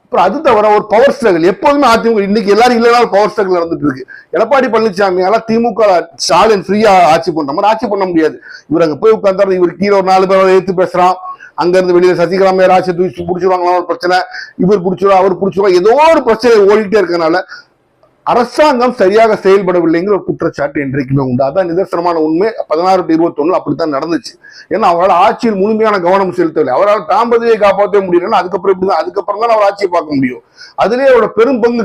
அப்புறம் அது தவிர ஒரு பவர் ஸ்ட்ரகிள் எப்போதுமே அதிமுக, இன்னைக்கு எல்லாரும் இல்லைனாலும் பவர் ஸ்ட்ரகிள் நடந்துட்டு இருக்கு. எடப்பாடி பழனிசாமியால திமுக ஸ்டாலின் ஃப்ரீயா ஆட்சி பண்ற மாதிரி ஆட்சி பண்ண முடியாது. இவர் அங்க போய் உட்கார்ந்தாரு, இவர் கீழே ஒரு 4 பேரை எடுத்து பேசுறான், அங்க இருந்து வெளியில சசிகலா ஆட்சி தூக்கி பிடிச்சிருவாங்களா ஒரு பிரச்சனை, இவர் பிடிச்சிருவா அவர் பிடிச்சிருவா, ஏதோ ஒரு பிரச்சனை ஓடிட்டே இருக்கனால அரசாங்கம் சரியாக செயல்படவில்லைங்கிற ஒரு குற்றச்சாட்டு என்றைக்குமே உண்டு. அதான் நிதர்சனமான உண்மை. 16-21 அப்படித்தான் நடந்துச்சு. ஏன்னா அவரால் ஆட்சியில் முழுமையான கவனம் செலுத்தவில்லை. அவரால் தாம்பதியை காப்பாற்ற முடியலன்னா அதுக்கப்புறம் தான் அவர் ஆட்சியை பார்க்க முடியும். அதுலேயே அவரோட பெரும் பங்கு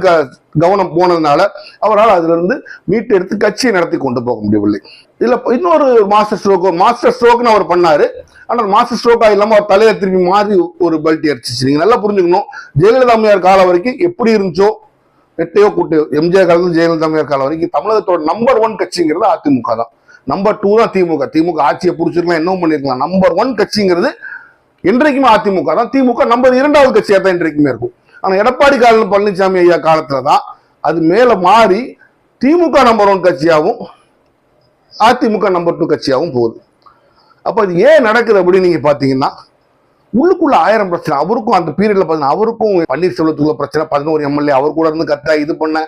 கவனம் போனதுனால அவரால் அதுல இருந்து மீட்டு எடுத்து கட்சியை நடத்தி கொண்டு போக முடியவில்லை. இதுல இன்னொரு மாஸ்டர் ஸ்ட்ரோக்னு அவர் பண்ணாரு. ஆனால் மாஸ்டர் ஸ்ட்ரோக்கா இல்லாம அவர் தலையை திருப்பி மாறி ஒரு பல்ட்டி அடிச்சிச்சு. நீங்க நல்லா புரிஞ்சுக்கணும், ஜெயலலிதா அம்மையார் காலம் வரைக்கும் எப்படி இருந்துச்சோ, எட்டையோ கூட்டையோ, எம்ஜிஆர் காலத்துல ஜெயலலிதா அம்மையார் காலம் வரைக்கும் தமிழகத்தோட நம்பர் 1 கட்சிங்கிறது அதிமுக தான். நம்பர் 2 தான் திமுக ஆட்சியை பிடிச்சிருக்கலாம், என்ன பண்ணிருக்கலாம். நம்பர் 1 கட்சிங்கிறது என்றைக்குமே அதிமுக தான். திமுக நம்பர் 2வது கட்சியா தான் என்றைக்குமே இருக்கும். ஆனா எடப்பாடி பழனிசாமி ஐயா காலத்துலதான் அது மேல மாறி திமுக நம்பர் 1 கட்சியாகவும் அதிமுக நம்பர் 2 கட்சியாகவும் போகுது. அப்ப அது ஏன் நடக்குது அப்படின்னு நீங்க பாத்தீங்கன்னா, உள்ளுக்குள்ள 1000 பிரச்சனை. அவருக்கும் அந்த பீரியட்ல பாத்தீங்கன்னா அவருக்கும் பன்னீர்செல்வத்துக்குள்ள பிரச்சனை, 11 எம்எல்ஏ அவர் கூட இருந்து கத்தா இது பண்ண,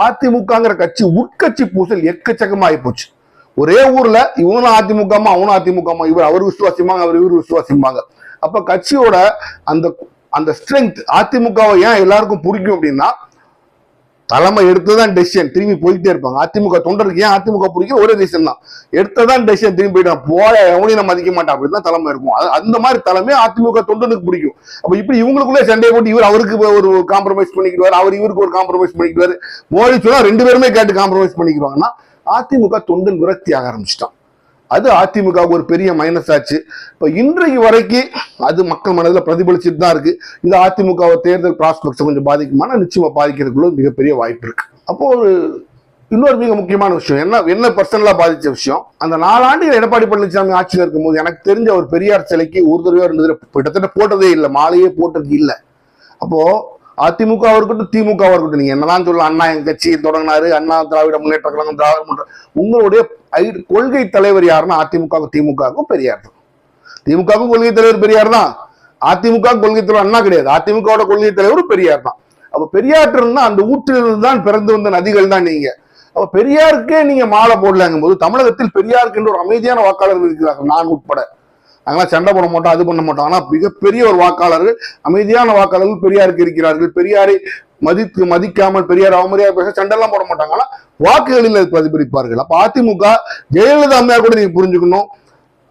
அதிமுகங்கிற கட்சி உட்கட்சி பூசல் எக்கச்சக்கமா ஆகி போச்சு. ஒரே ஊர்ல இவனும் அதிமுகமா அவனும் அதிமுகமா, இவர் அவர் விசுவாசிப்பாங்க, அவர் இவர் விசுவாசிப்பாங்க. அப்ப கட்சியோட அந்த அந்த ஸ்ட்ரென்த் அதிமுகவை ஏன் எல்லாருக்கும் பிடிக்கும் அப்படின்னா, தலைமை எடுத்ததான் டெசிஷன் திரும்பி போயிட்டே இருப்பாங்க. அதிமுக தொண்டருக்கு ஏன் அதிமுக பிடிக்கும், ஒரே டெசிஷன் தான், எடுத்ததான் டெசிஷன் திரும்பி போயிட்டான், போய எவனையும் நம்ம மதிக்க மாட்டான், அப்படிதான் தலைமை இருக்கும். அந்த மாதிரி தலைமை அதிமுக தொண்டனுக்கு பிடிக்கும். அப்ப இப்படி இவங்களுக்குள்ளே சண்டையை போட்டு இவர் அவருக்கு ஒரு காம்ப்ரமைஸ் பண்ணிக்கிடுவார், அவர் இவருக்கு ஒரு காம்ப்ரமைஸ் பண்ணிக்கிடுவாரு. மோடி சொன்னா 2 பேருமே கேட்டு காம்ப்ரமைஸ் பண்ணிக்குவாங்கன்னா அதிமுக தொண்டன் விரக்தி ஆக ஆரம்பிச்சிட்டான். அது அதிமுக ஒரு பெரிய மைனஸ் ஆச்சு. இப்ப இன்றைக்கு வரைக்கும் அது மக்கள் மனதில் பிரதிபலிச்சுட்டு தான் இருக்கு. இந்த அதிமுக தேர்தல் ப்ராஸ்பெக்ட்ஸ் கொஞ்சம் பாதிக்குமானா நிச்சயமா பாதிக்கிறதுக்குள்ள மிகப்பெரிய வாய்ப்பு இருக்கு. அப்போ ஒரு இன்னொரு மிக முக்கியமான விஷயம் என்ன பர்சனலா பாதிச்ச விஷயம், அந்த 4 ஆண்டுகள் எடப்பாடி பழனிசாமி ஆட்சியில் இருக்கும்போது எனக்கு தெரிஞ்ச ஒரு பெரியார் சிலைக்கு ஒரு தடவையோ 2 தடவை கிட்டத்தட்ட போட்டதே இல்லை, மாலையே போட்டது இல்லை. அப்போ அதிமுக இருக்கட்டும் திமுக இருக்கட்டும், நீங்க என்னதான் சொல்லலாம், அண்ணா எங்க கட்சியை தொடங்கினாரு, அண்ணா திராவிட முன்னேற்ற கழகம், உங்களுடைய கொள்கை தலைவர் யாருன்னா அதிமுக திமுகவுக்கும் பெரியார் தான். திமுகவுக்கும் கொள்கை தலைவர் பெரியார் தான், அதிமுக கொள்கை தலைவர் அண்ணா கிடையாது, அதிமுக கொள்கை தலைவர் பெரியார் தான். அப்ப பெரியாற்று இருந்தா அந்த ஊற்றிலிருந்து தான் பிறந்து வந்த நதிகள் தான் நீங்க. அப்ப பெரியாருக்கே நீங்க மாலை போடலாங்கும் போது தமிழகத்தில் பெரியாருக்கு என்று ஒரு அமைதியான வாக்காளர்கள் இருக்கிறார்கள், நான் உட்பட. நாங்களாம் சண்டை போட மாட்டோம், அது பண்ண மாட்டோம். ஆனா மிகப்பெரிய ஒரு வாக்காளர்கள், அமைதியான வாக்காளர்கள் பெரியாருக்கு இருக்கிறார்கள். பெரியாரை மதிக்காமல் பெரியார் அவமரியாதை பேச சண்டெல்லாம் போட மாட்டாங்க, ஆனா வாக்குகளில் பிரதிபலிப்பார்கள். அப்ப அதிமுக ஜெயலலிதா அம்மையார் கூட நீங்க புரிஞ்சுக்கணும்,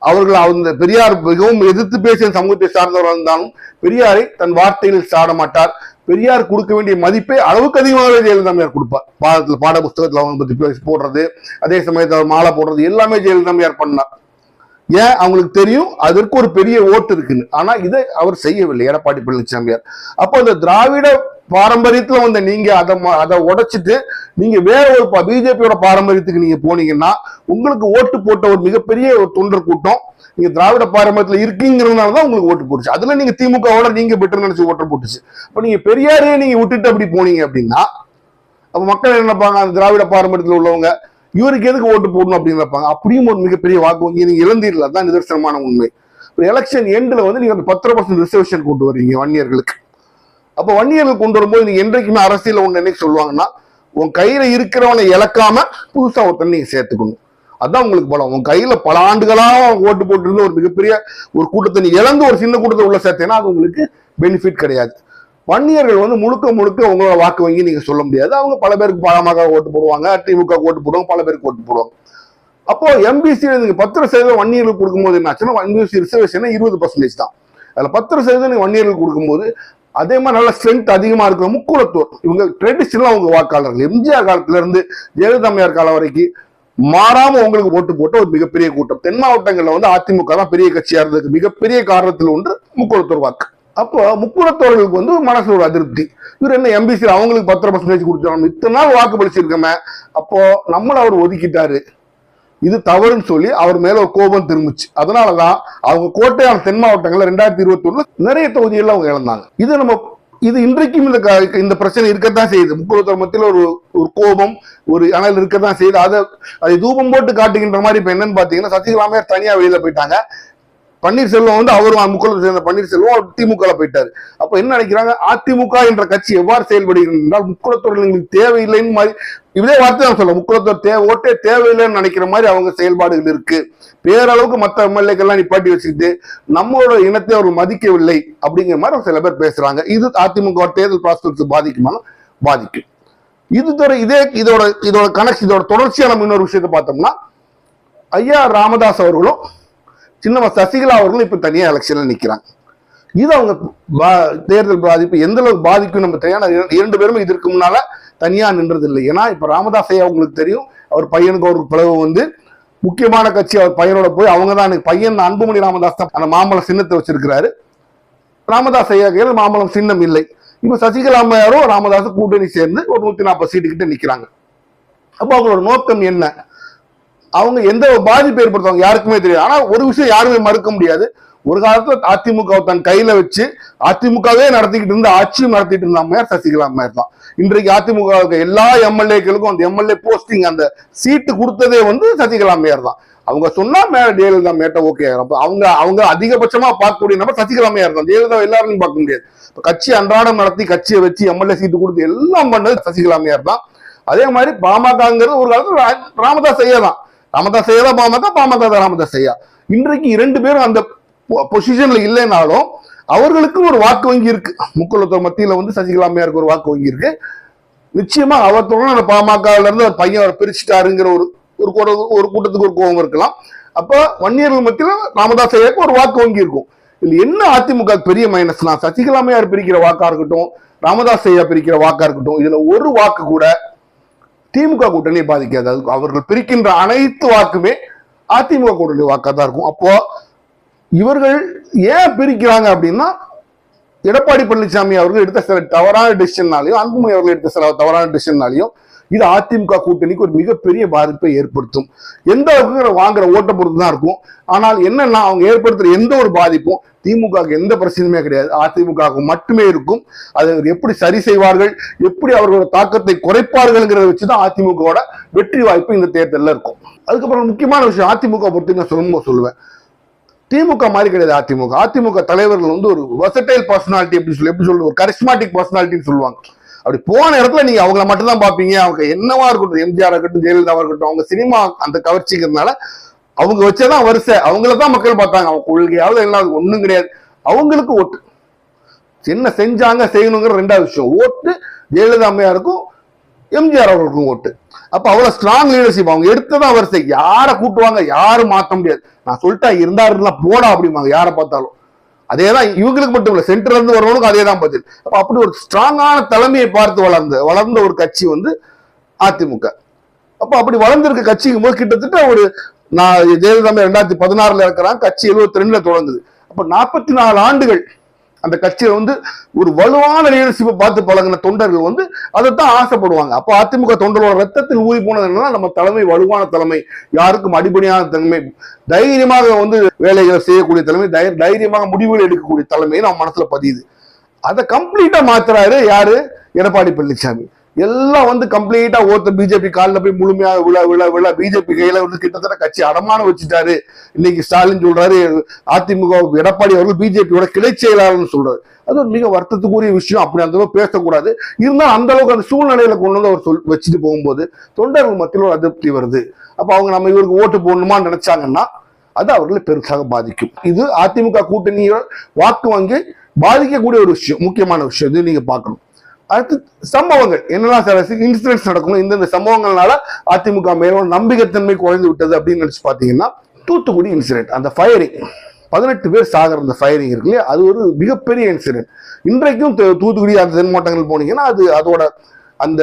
அவர்கள் அந்த பெரியார் மிகவும் எதிர்த்து பேசிய சமூகத்தை சார்ந்தவர்கள் இருந்தாலும் பெரியாரை தன் வார்த்தையில் சாட மாட்டார். பெரியார் கொடுக்க வேண்டிய மதிப்பை அளவுக்கு அதிகமாகவே ஜெயலலிதா அம்மையார் கொடுப்பார். பாட புஸ்தகத்தில் அவங்க பத்தி போடுறது, அதே சமயத்தில் அவர் மாலை போடுறது எல்லாமே ஜெயலலிதா அம்மையார் பண்ணார். ஏன், அவங்களுக்கு தெரியும் அதற்கு ஒரு பெரிய ஓட்டு இருக்குன்னு. ஆனா இதை அவர் செய்யவில்லை எடப்பாடி பழனிசாமியார். அப்போ அந்த திராவிட பாரம்பரியத்துல வந்த நீங்க அதை உடைச்சிட்டு நீங்க வேற ஒரு பிஜேபியோட பாரம்பரியத்துக்கு நீங்க போனீங்கன்னா உங்களுக்கு ஓட்டு போட்ட ஒரு மிகப்பெரிய ஒரு தொண்டர் கூட்டம் நீங்க திராவிட பாரம்பரியத்துல இருக்கீங்கிறதுனாலதான் உங்களுக்கு ஓட்டு போட்டுச்சு. அதுல நீங்க திமுகவோட நீங்க பெற்று நினைச்சு ஓட்டு போட்டுச்சு. அப்ப நீங்க பெரியாரையே நீங்க விட்டுட்டு அப்படி போனீங்க அப்படின்னா அப்ப மக்கள் என்ன நினைப்பாங்க, அந்த திராவிட பாரம்பரியத்தில் உள்ளவங்க இவருக்கு எதுக்கு ஓட்டு போடணும் அப்படின்னு நினைப்பாங்க. அப்படியும் ஒரு மிகப்பெரிய வாக்கு வங்கி நீங்க இழந்தீர்கள். தான் நிதர்சனமான உண்மை. எலெக்ஷன் எண்ட்ல வந்து நீங்க அந்த 10% ரிசர்வேஷன் கொண்டு வரீங்க வன்னியர்களுக்கு. அப்ப வன்னியர்கள் கொண்டு வரும்போது நீங்க என்றைக்குமே அரசியல் ஒண்ணு என்னைக்கு சொல்லுவாங்கன்னா, உன் கையில இருக்கிறவனை இழக்காம புதுசா ஒருத்தன் நீங்க சேர்த்துக்கணும். அதான் உங்களுக்கு பலம். உன் கையில பல ஆண்டுகளா ஓட்டு போட்டு ஒரு மிகப்பெரிய ஒரு கூட்டத்தை நீ இழந்து ஒரு சின்ன கூட்டத்தை உள்ள சேர்த்தேன்னா அது உங்களுக்கு பெனிஃபிட் கிடையாது. வன்னியர்கள் வந்து முழுக்க முழுக்க உங்களோட வாக்கு வங்கி நீங்க சொல்ல முடியாது. அவங்க பல பேருக்கு பாமக ஓட்டு போடுவாங்க, திமுக ஓட்டு போடுவாங்க, பல பேருக்கு ஓட்டு போடுவாங்க. அப்போ எம்பிசி நீங்க 10% வன்னியர்களுக்கு கொடுக்கும்போது என்ன ஆச்சுன்னா, எம்பிசி ரிசர்வேஷன் 20% தான். அதுல 10% நீங்க வன்னியர்களுக்கு கொடுக்கும்போது அதே மாதிரி நல்ல ஸ்ட்ரென்த் அதிகமா இருக்கிற முக்குளத்தூர், இவங்க ட்ரெடிஷனலா உங்க வாக்காளர்கள் எம்ஜிஆர் காலத்துல இருந்து ஜெயலலிதா அம்மையார் காலம் வரைக்கும் மாறாம உங்களுக்கு ஓட்டு போட்ட ஒரு மிகப்பெரிய கூட்டம். தென் மாவட்டங்கள்ல வந்து அதிமுக தான் பெரிய கட்சியா இருந்ததுக்கு மிகப்பெரிய காரணத்தில் ஒன்று முக்குளத்தூர் வாக்கு. அப்போ முக்குளத்தோர்களுக்கு வந்து மனசு ஒரு அதிருப்தி, இவர் என்ன எம்பிசி அவங்களுக்கு 10% கொடுத்தாங்க, இத்தனை நாள் வாக்கு பளிச்சிருக்கமே, அப்போ நம்மள அவர் ஒதுக்கிட்டாரு, இது தவறுன்னு சொல்லி அவர் மேல ஒரு கோபம் திரும்பிச்சு. அதனாலதான் அவங்க கோட்டையான தென் மாவட்டங்கள்ல 2021 நிறைய தொகுதிகள் அவங்க இழந்தாங்க. இது இன்றைக்கும் இந்த பிரச்சனை இருக்கத்தான் செய்யுது. முக்குளத்தூர் மத்தியில் ஒரு கோபம், ஒரு அனல் இருக்கத்தான் செய்யுது. அதை தூபம் போட்டு காட்டுகின்ற மாதிரி இப்ப என்னன்னு பாத்தீங்கன்னா, சசிகலாமையார் தனியா வெளியில போயிட்டாங்க. பன்னீர்செல்வம் வந்து அவரும் முக்குளத்தை சேர்ந்த பன்னீர்செல்வம் அவர் திமுக போயிட்டாரு. அப்ப என்ன நினைக்கிறாங்க, அதிமுக என்ற கட்சி எவ்வாறு செயல்படுகிறது என்றால் முக்குளத்தோர்கள் எங்களுக்கு தேவையில்லைன்னு மாதிரி இதே வார்த்தை தான் சொல்ல, முக்குளத்தோர் ஓட்டே தேவையில்லைன்னு நினைக்கிற மாதிரி அவங்க செயல்பாடுகள் இருக்கு. பேரளவுக்கு மற்ற எம்எல்ஏக்கெல்லாம் நிப்பாட்டி வச்சுக்கிட்டு நம்மளோட இனத்தை அவர்கள் மதிக்கவில்லை அப்படிங்கிற மாதிரி சில பேர் பேசுறாங்க. இது அதிமுக தேர்தல் ப்ராசஸ் பாதிக்குமான பாதிக்கும். இதோட கனெக்ட், இதோட தொடர்ச்சியா நம்ம இன்னொரு விஷயத்தை பார்த்தோம்னா, ஐயா ராமதாஸ் அவர்களும் சின்னம்மா சசிகலா அவர்களும் இப்ப தனியா எலெக்ஷன்ல நிக்கிறாங்க. இது அவங்க தேர்தல் பாதிப்பு எந்த அளவுக்கு பாதிக்கும் நம்ம தெரியும். இரண்டு பேருமே இதற்கு முன்னால தனியா நின்றது இல்லை. ஏன்னா இப்ப ராமதாஸ் ஐயா உங்களுக்கு தெரியும், அவர் பையனுக்கு ஒரு பிளவு வந்து முக்கியமான கட்சி அவர் பையனோட போய் அவங்க தான் எனக்கு பையன் அன்புமணி ராமதாஸ் தான் அந்த மாம்பழம் சின்னத்தை வச்சிருக்கிறாரு. ராமதாஸ் ஐயா கையில் மாம்பழம் சின்னம் இல்லை. இப்ப சசிகலா அம்மையாரும் ராமதாஸ் கூட்டணி சேர்ந்து ஒரு 140 சீட்டு கிட்ட நிக்கிறாங்க. அப்போ அவங்களோட நோக்கம் என்ன, அவங்க எந்த பாதிப்பு ஏற்படுத்துவாங்க யாருக்குமே தெரியாது. ஆனா ஒரு விஷயம் யாருமே மறுக்க முடியாது, ஒரு காலத்துல அதிமுக தன் கையில வச்சு அதிமுகவே நடத்திக்கிட்டு இருந்த ஆட்சியும் நடத்திட்டு இருந்த அம்மையார் சசிகலா அம்மையார் தான். இன்றைக்கு அதிமுக எல்லா எம்எல்ஏக்களுக்கும் அந்த எம்எல்ஏ போஸ்டிங் அந்த சீட்டு கொடுத்ததே வந்து சசிகலா அம்மையார் தான். அவங்க சொன்னா மேல ஜெயலலிதா மேட்ட ஓகே. அவங்க அதிகபட்சமா பார்க்கக்கூடிய நம்ம சசிகலா அம்மையார் தான். ஜெயலலிதா எல்லாரும் பார்க்க முடியாது. கட்சி அன்றாடம் நடத்தி கட்சியை வச்சு எம்எல்ஏ சீட்டு கொடுத்து எல்லாம் பண்ணது சசிகலா அம்மையார் தான். அதே மாதிரி பாமகங்கிறது ஒரு காலத்துல ராமதாஸ் ஐயா தான். ராமதாஸ் ஐயா தான் பாமக, பாமக தான் ராமதாஸ் ஐயா. இன்றைக்கு இரண்டு பேரும் அந்த பொசிஷன்ல இல்லைனாலும் அவர்களுக்கு ஒரு வாக்கு வங்கி இருக்கு. முக்குளத்தூர் மத்தியில வந்து சசிகலா அம்மையாருக்கு ஒரு வாக்கு வங்கி இருக்கு. நிச்சயமா அவத்தோட பாமகல இருந்து ஒரு பையன் அவர் பிரிச்சுட்டாருங்கிற ஒரு கூட்டத்துக்கு ஒரு கோபம் இருக்கலாம். அப்ப வன்னியர்கள் மத்தியில ராமதாஸ் ஐயாவுக்கு ஒரு வாக்கு வங்கி இருக்கும். இதுல என்ன அதிமுக பெரிய மைனஸ்னா, சசிகலா அம்மையார் பிரிக்கிற வாக்கா இருக்கட்டும், ராமதாஸ் ஐயா பிரிக்கிற வாக்கா இருக்கட்டும், இதுல ஒரு வாக்கு கூட திமுக கூட்டணியை பாதிக்காது. அவர்கள் பிரிக்கின்ற அனைத்து வாக்குமே அதிமுக கூட்டணி வாக்கா தான் இருக்கும். அப்போ இவர்கள் ஏன் பிரிக்கிறாங்க அப்படின்னா, எடப்பாடி பழனிசாமி அவர்கள் எடுத்த சில தவறான டிசிஷன்னாலையும் அன்புமணி அவர்கள் எடுத்த சில தவறான டிசிஷன்னாலையும் இது அதிமுக கூட்டணிக்கு ஒரு மிகப்பெரிய பாதிப்பை ஏற்படுத்தும். எந்த அளவுக்கு வாங்குற ஓட்ட பொறுத்து தான் இருக்கும். ஆனால் என்னன்னா, அவங்க ஏற்படுத்துற எந்த ஒரு பாதிப்பும் திமுக எந்த பிரச்சனையுமே கிடையாது, அதிமுக மட்டுமே இருக்கும். அதை எப்படி சரி செய்வார்கள், எப்படி அவர்களோட தாக்கத்தை குறைப்பார்கள்ங்கிறத வச்சுதான் அதிமுகவோட வெற்றி வாய்ப்பு இந்த தேர்தலில் இருக்கும். அதுக்கப்புறம் முக்கியமான விஷயம், அதிமுக பொறுத்து நான் சொல்லுவேன், திமுக மாதிரி கிடையாது. அதிமுக தலைவர்கள் வந்து ஒரு வெர்சடைல் பர்சனாலிட்டி எப்படி சொல்றது, ஒரு கரிஸ்மாட்டிக் பர்சனாலிட்டின்னு சொல்லுவாங்க. அப்படி போன இடத்துல நீங்க அவங்கள மட்டும் தான் பாப்பீங்க. அவங்க என்னவா இருக்கட்டும், எம்ஜிஆர் இருக்கட்டும், ஜெயலலிதா இருக்கட்டும், அவங்க சினிமா அந்த கவர்ச்சிங்கிறதுனால அவங்க வச்சதான் வரிசை, அவங்களதான் மக்கள் பார்த்தாங்க. அவங்க கொள்கையாவது எல்லாம் ஒண்ணும் கிடையாது. அவங்களுக்கு ஓட்டு என்ன செஞ்சாங்க செய்யணுங்கிற ரெண்டாவது விஷயம். ஓட்டு ஜெயலலிதா அம்மையாருக்கும் எம்ஜிஆர் அவர்களுக்கும் ஓட்டு. அப்ப அவ்வளவு ஸ்ட்ராங் லீடர்ஷிப். அவங்க எடுத்ததான் வரிசை, யாரை கூட்டுவாங்க யாரும் மாற்ற முடியாது. நான் சொல்லிட்டேன் இருந்தாருன்னா போடா அப்படிம்பாங்க யாரை பார்த்தாலும். அதேதான் இவங்களுக்கு மட்டும் இல்ல, சென்டர்ல இருந்து வரவனுக்கும் அதே தான் பதில். அப்ப அப்படி ஒரு ஸ்ட்ராங்கான தலைமையை பார்த்து வளர்ந்த ஒரு கட்சி வந்து அதிமுக. அப்ப அப்படி வளர்ந்திருக்க கட்சிக்கும் போது கிட்டத்தட்ட ஒரு ஜெயலலிதா 2016 இருக்கிறாங்க, கட்சி 72 தொடங்குது. அப்ப 44 ஆண்டுகள் அந்த கட்சியில வந்து ஒரு வலுவான லீடர்ஷிப்பை பார்த்து பழகின தொண்டர்கள் வந்து அதைத்தான் ஆசைப்படுவாங்க. அப்போ அதிமுக தொண்டர்களோட ரத்தத்தில் ஊறி போனது என்னன்னா, நம்ம தலைமை வலுவான தலைமை, யாருக்கும் அடிப்படையான தலைமை, தைரியமாக வந்து வேலைகளை செய்யக்கூடிய தலைமை, தைரியமாக முடிவுகள் எடுக்கக்கூடிய தலைமை நம்ம மனசுல பதியுது. அதை கம்ப்ளீட்டா மாத்துறாரு யாரு, எடப்பாடி பழனிசாமி. எல்லாம் வந்து கம்ப்ளீட்டா பிஜேபி காலில் போய் முழுமையாக விழ பிஜேபி கையில வந்து கிட்டத்தட்ட கட்சி அடமானம் வச்சுட்டாரு. இன்னைக்கு ஸ்டாலின் சொல்றாரு, அதிமுக எடப்பாடி அவர்கள் பிஜேபியோட கிளை செயலாளர்னு சொல்றாரு. அது ஒரு மிக வருத்தத்துக்குரிய விஷயம். அப்படி அந்த அளவுக்கு பேசக்கூடாது. இருந்தாலும் அந்த அளவுக்கு அந்த சூழ்நிலையில கொண்டு வந்து அவர் வச்சுட்டு போகும்போது தொண்டர்கள் மத்தியில் ஒரு அதிருப்தி வருது. அப்ப அவங்க நம்ம இவருக்கு ஓட்டு போடணுமான்னு நினைச்சாங்கன்னா அது அவர்களை பெருசாக பாதிக்கும். இது அதிமுக கூட்டணியோட வாக்கு வங்கி பாதிக்கக்கூடிய ஒரு விஷயம், முக்கியமான விஷயம் இது நீங்க பார்க்கணும். அடுத்து சம்பவங்கள் என்னெல்லாம் சில இன்சிடென்ட்ஸ் நடக்கணும், இந்த சம்பவங்கள்னால அதிமுக மேல நம்பிக்கைத்தன்மை குறைந்து விட்டது அப்படின்னு நினைச்சு பாத்தீங்கன்னா, தூத்துக்குடி இன்சிடென்ட், அந்த ஃபயரிங் 18 பேர் சாகிற அந்த ஃபயரிங் இருக்கு இல்லையா, அது ஒரு மிகப்பெரிய இன்சிடென்ட். இன்றைக்கும் தூத்துக்குடி அந்த தென் மாவட்டங்கள் போனீங்கன்னா அதோட அந்த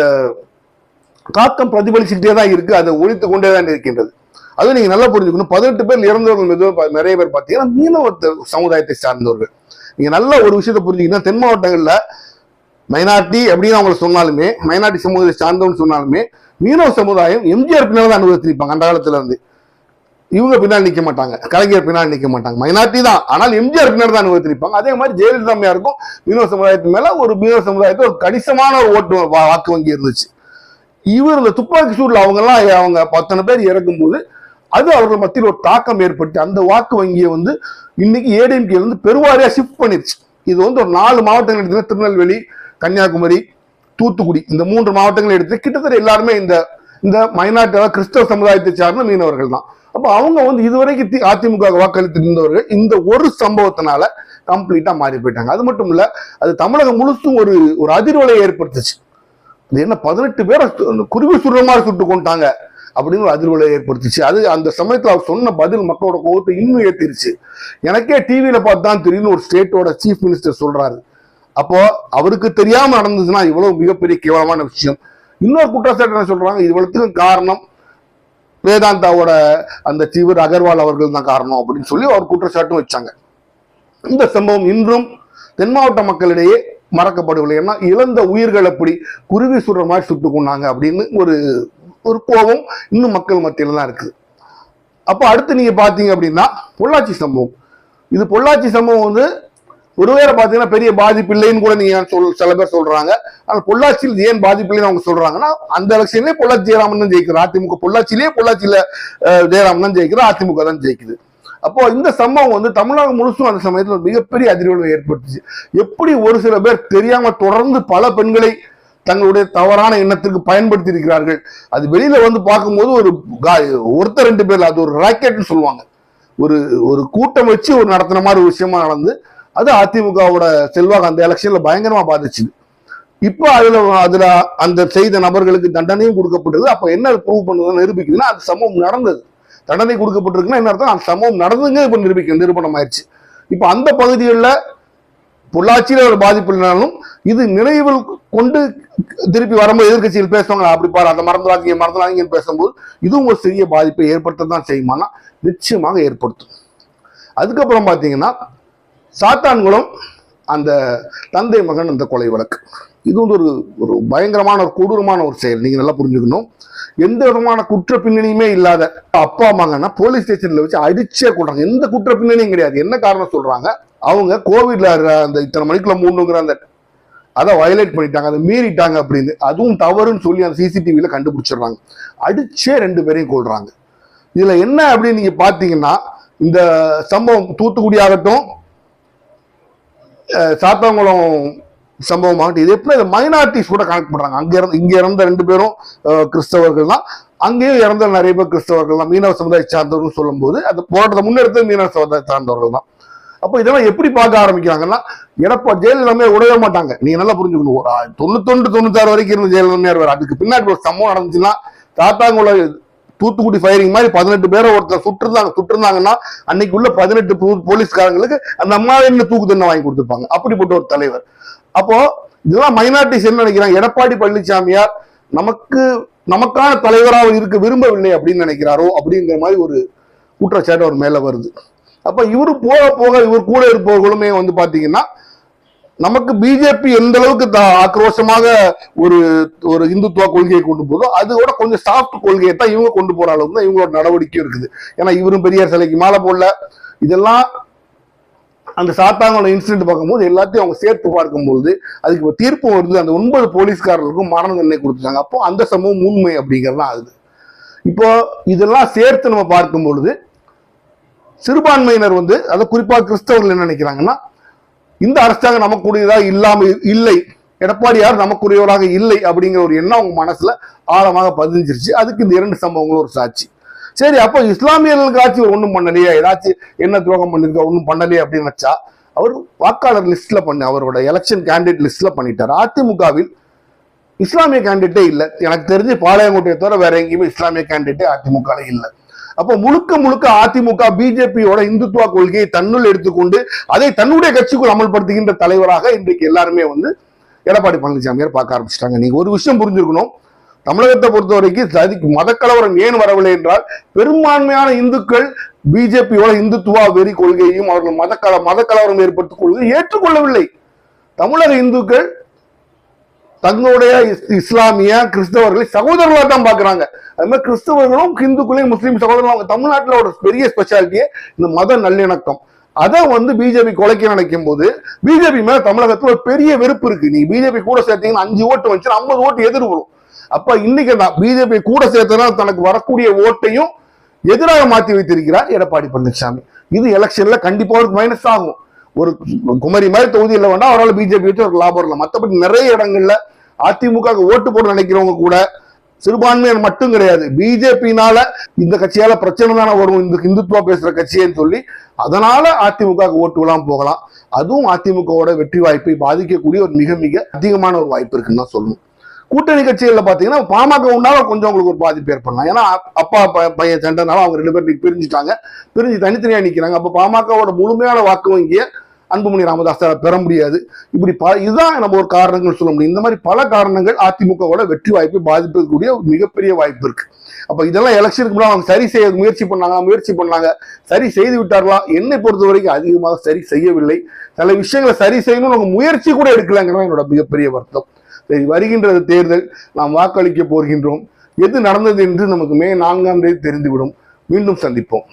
தாக்கம் பிரதிபலிச்சுக்கிட்டே தான் இருக்கு, அதை ஒழித்து கொண்டே தான் இருக்கின்றது. அது நீங்க நல்லா புரிஞ்சுக்கணும். 18 பேர் இறந்தவர்கள் நிறைய பேர் பார்த்தீங்கன்னா மீனவ சமுதாயத்தை சார்ந்தவர்கள். நீங்க நல்ல ஒரு விஷயத்தை புரிஞ்சுக்கிட்டா, தென் மாவட்டங்கள்ல மைனாரிட்டி அப்படின்னு அவங்க சொன்னாலுமே, மைனாரிட்டி சமூகத்தை சார்ந்தவன்னு சொன்னாலுமே, மீனவ சமுதாயம் எம்ஜிஆர் பின்னால் தான் அனுபவிச்சிருப்பாங்க. அந்த காலத்துல இருந்து இவங்க பின்னால் நிக்க மாட்டாங்க, கலைஞர் பின்னால் நிக்க மாட்டாங்க, மைனாரிட்டி தான், ஆனால் எம்ஜிஆர் பின்னால் தான் அனுபவிச்சிருப்பாங்க. அதே மாதிரி ஜெயலலிதா அம்மையாருக்கும் மீனவ சமுதாயத்து மேல ஒரு மீனவ சமுதாயத்தை ஒரு கணிசமான ஒரு ஓட்டு வாக்கு வங்கி இருந்துச்சு. இவர் இந்த துப்பாக்கி சூடுல அவங்க 10 பேர் இறக்கும் போது அது அவர்கள் மத்தியில் ஒரு தாக்கம் ஏற்பட்டு அந்த வாக்கு வங்கியை இன்னைக்கு ஏடிஎம்கே பெருவாரியா ஷிஃப்ட் பண்ணிருச்சு. இது ஒரு 4 மாவட்டங்கள் எடுத்து, திருநெல்வேலி, கன்னியாகுமரி, தூத்துக்குடி, இந்த 3 மாவட்டங்கள் எடுத்து கிட்டத்தட்ட எல்லாருமே இந்த மைனாரிட்டி கிறிஸ்தவ சமுதாயத்தை சார்ந்த மீனவர்கள் தான். அப்ப அவங்க இதுவரைக்கும் அதிமுக வாக்களித்து இருந்தவர்கள் இந்த ஒரு சம்பவத்தினால கம்ப்ளீட்டா மாறி போயிட்டாங்க. அது மட்டும் இல்ல, அது தமிழகம் முழுசும் ஒரு அதிர்வலையை ஏற்படுத்துச்சு. அது என்ன 18 பேரை குருவி சுடுற மாதிரி சுட்டு கொண்டாங்க அப்படின்னு ஒரு அதிர்வலை ஏற்படுத்துச்சு. அது அந்த சமயத்துல அவர் சொன்ன பதில் மக்களோட கோபத்தை இன்னும் ஏத்திருச்சு. எனக்கே டிவியில பார்த்து தான் தெரியும் ஒரு ஸ்டேட்டோட சீஃப் மினிஸ்டர் சொல்றாரு. அப்போ அவருக்கு தெரியாம நடந்ததுன்னா இவ்வளவு மிகப்பெரிய கேவலமான விஷயம். இன்னொரு குற்றச்சாட்டு என்ன சொல்றாங்க, இவ்வளவுக்கும் காரணம் வேதாந்தாவோட அந்த சீவர் அகர்வால் அவர்கள் தான் காரணம் அப்படின்னு சொல்லி அவர் குற்றச்சாட்டும் வச்சாங்க. இந்த சம்பவம் இன்றும் தென் மாவட்ட மக்களிடையே மறக்கப்படவில்லை. ஏன்னா இழந்த உயிர்கள் அப்படி குருவி சுடுற மாதிரி சுட்டு கொண்டாங்க அப்படின்னு ஒரு கோபம் இன்னும் மக்கள் மத்தியில தான் இருக்குது. அப்போ அடுத்து நீங்க பாத்தீங்க அப்படின்னா பொள்ளாச்சி சம்பவம். இது பொள்ளாச்சி சம்பவம் ஒருவேளை பாத்தீங்கன்னா பெரிய பாதிப்பு இல்லைன்னு கூட நீங்க சில பேர் சொல்றாங்க. ஆனா பொள்ளாச்சியில் ஏன் பாதிப்பு இல்லைன்னு அவங்க சொல்றாங்கன்னா, அந்த எலெக்ஷன்லயே பொள்ளாச்சி ஜெயராமன் தான் ஜெயிக்கிறார். அதிமுக பொள்ளாச்சியில ஜெயராமன் தான் ஜெயிக்கிறார், அதிமுக தான் ஜெயிக்குது. அப்போ இந்த சம்பவம் தமிழ்நாடு முழுசும் அந்த சமயத்துல ஒரு மிகப்பெரிய அதிர்வலை ஏற்படுத்துச்சு. எப்படி ஒரு சில பேர் தெரியாம தொடர்ந்து பல பெண்களை தங்களுடைய தவறான எண்ணத்திற்கு பயன்படுத்தி இருக்கிறார்கள். அது வெளியில பார்க்கும்போது ஒருத்தர் 2 பேர்ல அது ஒரு ராக்கெட்னு சொல்லுவாங்க. ஒரு கூட்டம் வச்சு நடத்தின மாதிரி ஒரு விஷயமா நடந்து அது அதிமுகவோட செல்வாக்கு அந்த எலெக்ஷன்ல பயங்கரமா பாதிச்சுது. இப்போ அதுல அந்த செய்த நபர்களுக்கு தண்டனையும் கொடுக்கப்பட்டது. அப்ப என்ன ப்ரூவ் பண்ணுதுன்னு நிரூபிக்குதுன்னா அந்த சம்பவம் நடந்தது. தண்டனை கொடுக்கப்பட்டிருக்குன்னா என்ன அர்த்தம், அந்த சம்பவம் நடந்துங்க இப்ப நிரூபணம் ஆயிடுச்சு. இப்ப அந்த பகுதிகளில் பொள்ளாச்சியில ஒரு பாதிப்பு இல்லைனாலும் இது நினைவில் கொண்டு திருப்பி வரும்போது எதிர்கட்சியில் பேசுவாங்க, அப்படி பாரு அந்த மறந்துடாதீங்கன்னு பேசும்போது இதுவும் ஒரு சிறிய பாதிப்பை ஏற்படுத்ததான் செய்யுமானா நிச்சயமாக ஏற்படுத்தும். அதுக்கப்புறம் பாத்தீங்கன்னா சாத்தான்குளம் அந்த தந்தை மகன் அந்த கொலை வழக்கு, இது ஒரு பயங்கரமான ஒரு கொடூரமான ஒரு செயல். நீங்க நல்லா புரிஞ்சுக்கணும். எந்த விதமான குற்ற பின்னணியுமே இல்லாத அப்பா அம்மாங்கன்னா போலீஸ் ஸ்டேஷன்ல வச்சு அடிச்சே கொள்றாங்க. எந்த குற்ற பின்னணியும் கிடையாது. என்ன காரணம் சொல்றாங்க, அவங்க கோவிட்ல அந்த இத்தனை மணிக்குள்ள மூணுங்கிற அந்த அதை வயலேட் பண்ணிட்டாங்க, அதை மீறிட்டாங்க அப்படின்னு, அதுவும் தவறுன்னு சொல்லி அந்த சிசிடிவில கண்டுபிடிச்சிடுறாங்க. அடிச்சே 2 பேரையும் கொள்றாங்க. இதுல என்ன அப்படின்னு நீங்க பாத்தீங்கன்னா, இந்த சம்பவம் தூத்துக்குடி ஆகட்டும் சாத்தாங்குளம் சம்பவமாகட்டும், இது எப்படி மைனாரிட்டிஸ் கூட கனெக்ட் பண்றாங்க. இங்க இறந்த 2 பேரும் கிறிஸ்தவர்கள் தான், அங்கேயும் இறந்த நிறைய பேர் கிறிஸ்தவர்கள் தான், மீனவ சமுதாய சார்ந்தவர்கள் சொல்லும் போது அந்த போராட்டத்தை முன்னெடுத்து மீனவ சமுதாய சார்ந்தவர்கள் தான். அப்போ இதெல்லாம் எப்படி பார்க்க ஆரம்பிக்கிறாங்கன்னா, ஜெயலலிதா உடையவே மாட்டாங்க. நீங்க நல்லா புரிஞ்சுக்கணும். 91 96 வரைக்கும் இருந்த ஜெயலலிதா வேற. அதுக்கு பின்னாடி ஒரு சம்பவம் நடந்துச்சுன்னா, சாத்தாங்குளம் தூத்துக்குடி ஃபயரிங் மாதிரி 18 பேரை ஒருத்தர் சுட்டிருந்தாங்கன்னா அன்னைக்கு உள்ள 18 போலீஸ்காரங்களுக்கு அந்த அம்மா என்ன தூக்கு தண்டனை வாங்கி கொடுத்துருப்பாங்க. அப்படிப்பட்ட ஒரு தலைவர். அப்போ இதெல்லாம் மைனாரிட்டிஸ் என்ன நினைக்கிறாங்க, எடப்பாடி பழனிசாமியார் நமக்கான தலைவராக இருக்க விரும்பவில்லை அப்படின்னு நினைக்கிறாரோ அப்படிங்கிற மாதிரி ஒரு குற்றச்சாட்டு அவர் மேல வருது. அப்ப இவரு போக இவர் கூட இருப்பவர்களுமே பாத்தீங்கன்னா, நமக்கு பிஜேபி எந்த அளவுக்கு ஆக்ரோஷமாக ஒரு இந்துத்துவ கொள்கையை கொண்டு போதோ அதோட கொஞ்சம் சாஃப்ட் கொள்கையை தான் இவங்க கொண்டு போற அளவுக்கு தான் இவங்களோட நடவடிக்கையும் இருக்குது. ஏன்னா இவரும் பெரியார் சிலைக்கு மாலை போடல. இதெல்லாம் அந்த சாத்தாங்குளம் இன்சிடென்ட் பார்க்கும்போது எல்லாத்தையும் அவங்க சேர்த்து பார்க்கும்போது அதுக்கு இப்போ தீர்ப்பு வருது. அந்த 9 போலீஸ்காரர்களுக்கும் மரண தண்டனை கொடுத்துட்டாங்க. அப்போ அந்த சம்பவம் உண்மை அப்படிங்கிறது தான் ஆகுது. இப்போ இதெல்லாம் சேர்த்து நம்ம பார்க்கும் பொழுது சிறுபான்மையினர் அதை குறிப்பா கிறிஸ்தவர்கள் என்ன நினைக்கிறாங்கன்னா, இந்த அரசாங்கம் நமக்குரியதாக இல்லை, எடப்பாடியார் நமக்குரியவராக இல்லை அப்படிங்கிற ஒரு எண்ணம் அவங்க மனசுல ஆழமாக பதிஞ்சிருச்சு. அதுக்கு இந்த 2 சம்பவங்களும் ஒரு சாட்சி. சரி, அப்போ இஸ்லாமியர்களுக்கு ஆட்சி ஒன்றும் பண்ணலையே, ஏதாச்சும் என்ன துரோகம் பண்ணிருக்கா, ஒன்றும் பண்ணலையே அப்படின்னு வச்சா அவர் வாக்காளர் லிஸ்ட்ல அவரோட எலெக்ஷன் கேண்டிடேட் லிஸ்ட்ல பண்ணிட்டார். அதிமுகவில் இஸ்லாமிய கேண்டிடேட்டே இல்லை. எனக்கு தெரிஞ்சு பாளையங்கோட்டையை தவிர வேற எங்கேயுமே இஸ்லாமிய கேண்டிடேட்டே அதிமுக இல்லை. அப்போ முழுக்க முழுக்க அதிமுக பிஜேபியோட இந்துத்துவ கொள்கையை தன்னுள் எடுத்துக்கொண்டு அதை தன்னுடைய கட்சிக்குள் அமல்படுத்துகின்ற தலைவராக இன்றைக்கு எல்லாருமே எடப்பாடி பழனிசாமியார் பார்க்க ஆரம்பிச்சிட்டாங்க. நீங்க ஒரு விஷயம் புரிஞ்சிருக்கணும், தமிழகத்தை பொறுத்த வரைக்கும் மதக்கலவரம் ஏன் வரவில்லை என்றால் பெரும்பான்மையான இந்துக்கள் பிஜேபியோட இந்துத்துவ வெறி கொள்கையையும் அவர்கள் மதக்கலவரம் ஏற்படுத்திக் கொள்கையை ஏற்றுக்கொள்ளவில்லை. தமிழக இந்துக்கள் தங்களுடைய இஸ்லாமிய கிறிஸ்தவர்களை சகோதரர்களாக தான் பாக்குறாங்க. அது மாதிரி கிறிஸ்தவர்களும் இந்துக்களையும் முஸ்லீம் சகோதரர்களும் அவங்க தமிழ்நாட்டில் ஒரு பெரிய ஸ்பெஷாலிட்டியே இந்த மத நல்லிணக்கம். அதை பிஜேபி குலைக்க நினைக்கும் போது பிஜேபி மேல தமிழகத்துல ஒரு பெரிய வெறுப்பு இருக்கு. நீ பிஜேபி கூட சேர்த்தீங்கன்னா 5 ஓட்டு வந்துச்சு, 50 ஓட்டு எதிர் வரும். அப்ப இன்னைக்கு பிஜேபி கூட சேர்த்ததுனால தனக்கு வரக்கூடிய ஓட்டையும் எதிராக மாற்றி வைத்திருக்கிறார் எடப்பாடி பழனிசாமி. இது எலெக்ஷன்ல கண்டிப்பா ஒரு மைனஸ் ஆகும். ஒரு குமரி மாதிரி தொகுதியில் வேணா அவரால் பிஜேபி வச்சு ஒரு லாபம் இருக்கலாம். மற்றபடி நிறைய இடங்கள்ல அதிமுக ஓட்டு போட நினைக்கிறவங்க கூட சிறுபான்மையர் மட்டும் கிடையாது, பிஜேபினால இந்த கட்சியால பிரச்சனை தானே வரும், இந்த இந்துத்துவா பேசுற கட்சின்னு சொல்லி அதனால அதிமுக ஓட்டுலாம் போகலாம். அதுவும் அதிமுகவோட வெற்றி வாய்ப்பை பாதிக்கக்கூடிய ஒரு மிக மிக அதிகமான ஒரு வாய்ப்பு இருக்குன்னு தான் சொல்லணும். கூட்டணி கட்சிகள்ல பாத்தீங்கன்னா பாமக உண்டால கொஞ்சம் அவங்களுக்கு ஒரு பாதிப்பு ஏற்படலாம். ஏன்னா அப்பா பையன் சண்டைனால அவங்க 2 பேர் பிரிஞ்சுட்டாங்க, பிரிஞ்சு தனித்தனியா நிக்கிறாங்க. அப்ப பாமகவோட முழுமையான வாக்கு வங்கிய அன்புமணி ராமதாஸால பெற முடியாது. இப்படி இதுதான் நம்ம ஒரு காரணங்கள் சொல்ல முடியும். இந்த மாதிரி பல காரணங்கள் அதிமுகவோட வெற்றி வாய்ப்பை பாதிப்பதற்குரிய ஒரு மிகப்பெரிய வாய்ப்பு இருக்கு. அப்ப இதெல்லாம் எலெக்ஷனுக்கு முன்னாடி அவங்க சரி செய்ய முயற்சி பண்ணாங்க, சரி செய்து விட்டார்களா? என்னை பொறுத்த வரைக்கும் அதிகமாக சரி செய்யவில்லை. சில விஷயங்களை சரி செய்யணும்னு அவங்க முயற்சி கூட எடுக்கலங்கிறதா என்னோட மிகப்பெரிய வருத்தம். சரி, வருகின்றது தேர்தல், நாம் வாக்களிக்க போகின்றோம். எது நடந்தது என்று நமக்கு மே 4ஆம் தேதி தெரிந்துவிடும். மீண்டும் சந்திப்போம்.